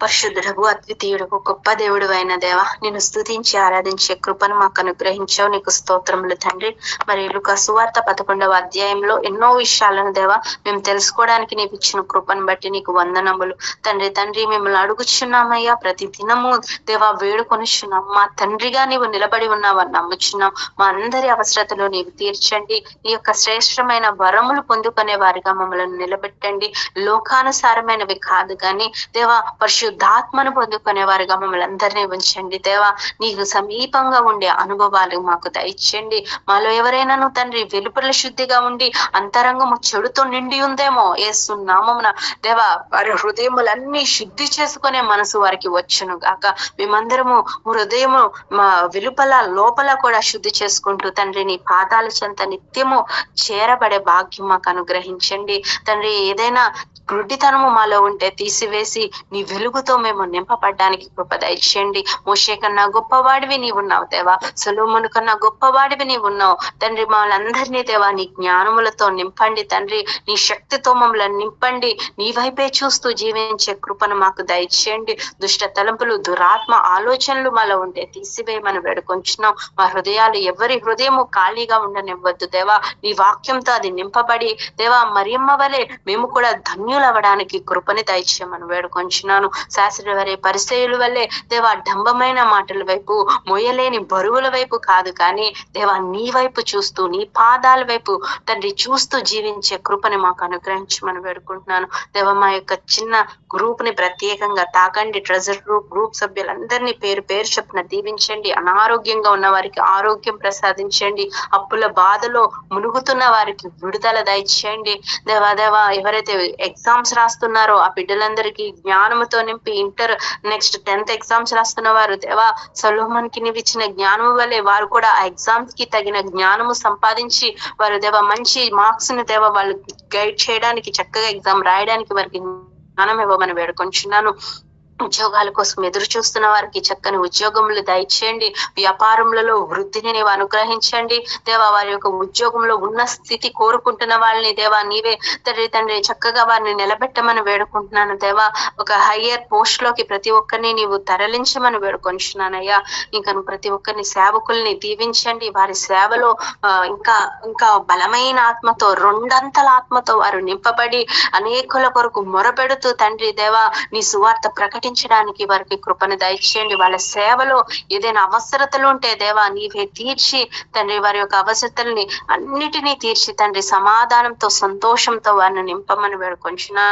పరిశుద్ధుడకు, అద్వితీయుడకు, గొప్ప దేవుడు అయిన దేవ, నిన్ను స్తుతించి ఆరాధించే కృపను మాకు అనుగ్రహించావు. నీకు స్తోత్రములు తండ్రి. మరి లూకా సువార్త 11వ అధ్యాయంలో ఎన్నో విషయాలను దేవా మేము తెలుసుకోవడానికి నీకు ఇచ్చిన కృపను బట్టి నీకు వందనములు తండ్రి. మిమ్మల్ని అడుగుచున్నామయ్యా, ప్రతి దినము దేవా వేడుకొనిచున్నాం. మా తండ్రిగా నీవు నిలబడి ఉన్నావని నమ్ముచున్నాం. మా అందరి అవసరతలు నీవు తీర్చండి. నీ యొక్క శ్రేష్టమైన వరములు పొందుకునే వారిగా మమ్మల్ని నిలబెట్టండి. లోకానుసారమైనవి కాదు కానీ దేవా పరిశుద్ధాత్మను పొందుకునే వారిగా మమ్మల్ని అందరినీ ఉంచండి. దేవా నీకు సమీపంగా ఉండే అనుభవాలు మాకు దయచేయండి. మాలో ఎవరైనాను తండ్రి వెలుపల శుద్ధిగా ఉండి అంతరంగము చెడుతో నిండి ఉందేమో, యేసు నామమున దేవా వారి హృదయములన్నీ శుద్ధి చేసుకునే మనసు వారికి వచ్చును గాక. మేమందరము హృదయము మా వెలుపల లోపల కూడా శుద్ధి చేసుకుంటూ తండ్రి నీ పాదాల చెంత నిత్యము చేరబడే భాగ్యం మాకు అనుగ్రహించండి తండ్రి. ఏదైనా గుడ్డితనము మాలో ఉంటే తీసివేసి నీ వెలుగుతో మేము నింపబడ్డానికి కృప దయచేయండి. మోషే కన్నా గొప్పవాడివి నీవు ఉన్నావు దేవా, సొలొమోను కన్నా గొప్పవాడివి నీవు ఉన్నావు తండ్రి. మమ్మల్ని దేవా నీ జ్ఞానములతో నింపండి తండ్రి. నీ శక్తితో మమ్మల్ని నింపండి. నీ వైపే చూస్తూ జీవించే కృపను మాకు దయచేయండి. దుష్ట తలంపులు, దురాత్మ ఆలోచనలు మాలో ఉంటే తీసివేయమని వేడుకొంచున్నాం. మా హృదయాలు ఎవరి హృదయము ఖాళీగా ఉండనివ్వద్దు దేవా. నీ వాక్యంతో అది నింపబడి దేవా మరియమ్మ వలె మేము కూడా ధన్యులవ్వడానికి కృపని దయచేయమని వేడుకొంచున్నాను. శాస్త్రుల వలె, పరిసయ్యుల వల్లే దేవా డంబమైన మాటల వైపు, మోయలేని బరువుల వైపు కాదు కానీ దేవా నీ వైపు చూస్తూ, నీ పాదాల వైపు తండ్రి చూస్తూ జీవించే కృపని మాకు అనుగ్రహించమని వేడుకుంటున్నాను దేవా. మా యొక్క చిన్న గ్రూప్ ని ప్రత్యేకంగా తాకండి. ట్రెజర్ గ్రూప్ సభ్యులందరినీ పేరు పేరు చొప్పున దీవించండి. అనారోగ్యంగా ఉన్న వారికి ఆరోగ్యం ప్రసాదించండి. అప్పుల బాధలో మునుగుతున్న వారికి విడుదల దయచేయండి దేవా. ఎవరైతే ఎగ్జామ్స్ రాస్తున్నారో ఆ బిడ్డలందరికీ జ్ఞానముతో నింపి, ఇంటర్ నెక్స్ట్ 10th ఎగ్జామ్స్ రాస్తున్న వారు దేవా సొలొమోన్ కి నీవు ఇచ్చిన జ్ఞానము వల్లే వారు కూడా ఆ ఎగ్జామ్స్ కి తగిన జ్ఞానము సంపాదించి వారు దేవా మంచి మార్క్స్ ని దేవా వాళ్ళు గైడ్ చేయడానికి, చక్కగా ఎగ్జామ్ రాయడానికి వారికి జ్ఞానం ఇవ్వమని వేడుకొంచున్నాను. ఉద్యోగాల కోసం ఎదురు చూస్తున్న వారికి చక్కని ఉద్యోగములు దయచేయండి. వ్యాపారములలో వృద్ధిని నీవు అనుగ్రహించండి దేవా. వారి యొక్క ఉద్యోగంలో ఉన్న స్థితి కోరుకుంటున్న వాళ్ళని దేవా నీవే తండ్రి చక్కగా వారిని నిలబెట్టమని వేడుకుంటున్నాను దేవా. ఒక హయ్యర్ పోస్ట్ లోకి ప్రతి ఒక్కరిని నీవు తరలించమని వేడుకొంచున్నానయ్యా. ఇంకా ప్రతి ఒక్కరిని సేవకుల్ని దీవించండి. వారి సేవలో ఇంకా ఇంకా బలమైన ఆత్మతో, రెండంతల ఆత్మతో వారు నింపబడి అనేకుల కొరకు మొరపెడుతూ తండ్రి దేవా నీ సువార్త ప్రకటించడానికి వారికి కృపను దయచేయండి. వాళ్ళ సేవలో ఏదైనా అవసరతలు ఉంటే దేవా నీవే తీర్చి తండ్రి వారి యొక్క అవసరతల్ని అన్నిటినీ తీర్చి తండ్రి సమాధానంతో, సంతోషంతో వారిని నింపమని వేడుకొంచున్నా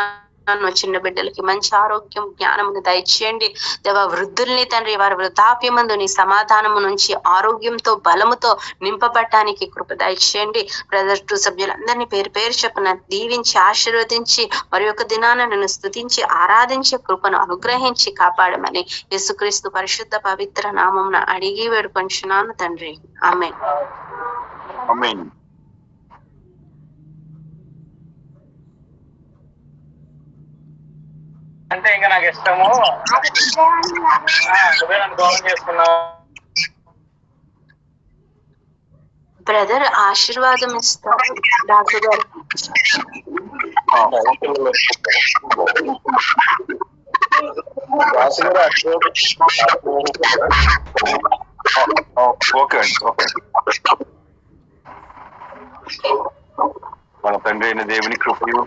చిన్న బిడ్డలకి మంచి ఆరోగ్యం జ్ఞానమును దయచేయండి దేవ. వృద్ధుల్ని తండ్రి వారి వృద్ధాప్యమందు నీ సమాధానము నుంచి ఆరోగ్యంతో బలముతో నింపబడటానికి కృప దయచేయండి. బ్రదర్ టు సభ్యులందరినీ పేరు పేరు చెప్పున దీవించి ఆశీర్వదించి మరి యొక్క దినాన నన్ను స్తుతించి ఆరాధించే కృపను అనుగ్రహించి కాపాడమని యేసుక్రీస్తు పరిశుద్ధ పవిత్ర నామమున అడిగి వేడుకొంచున్నాను తండ్రి. ఆమేన్. ఆమేన్. అంటే ఇంకా నాకు ఇష్టము, నువ్వే నన్ను గౌరవం చేసుకున్నావు. బ్రదర్ ఆశీర్వాదం ఇస్తారు డాక్టర్ గారు. ఓకే అండి, ఓకే. మన తండ్రి అయిన దేవుని కృపయు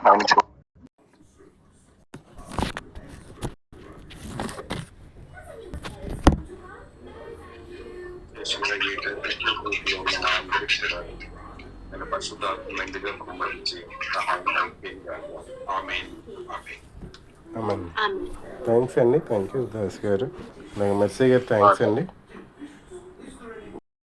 థ్యాంక్స్ అండి. థ్యాంక్ యూ దాస్ గారు, మెర్సీ గారు. థ్యాంక్స్ అండి.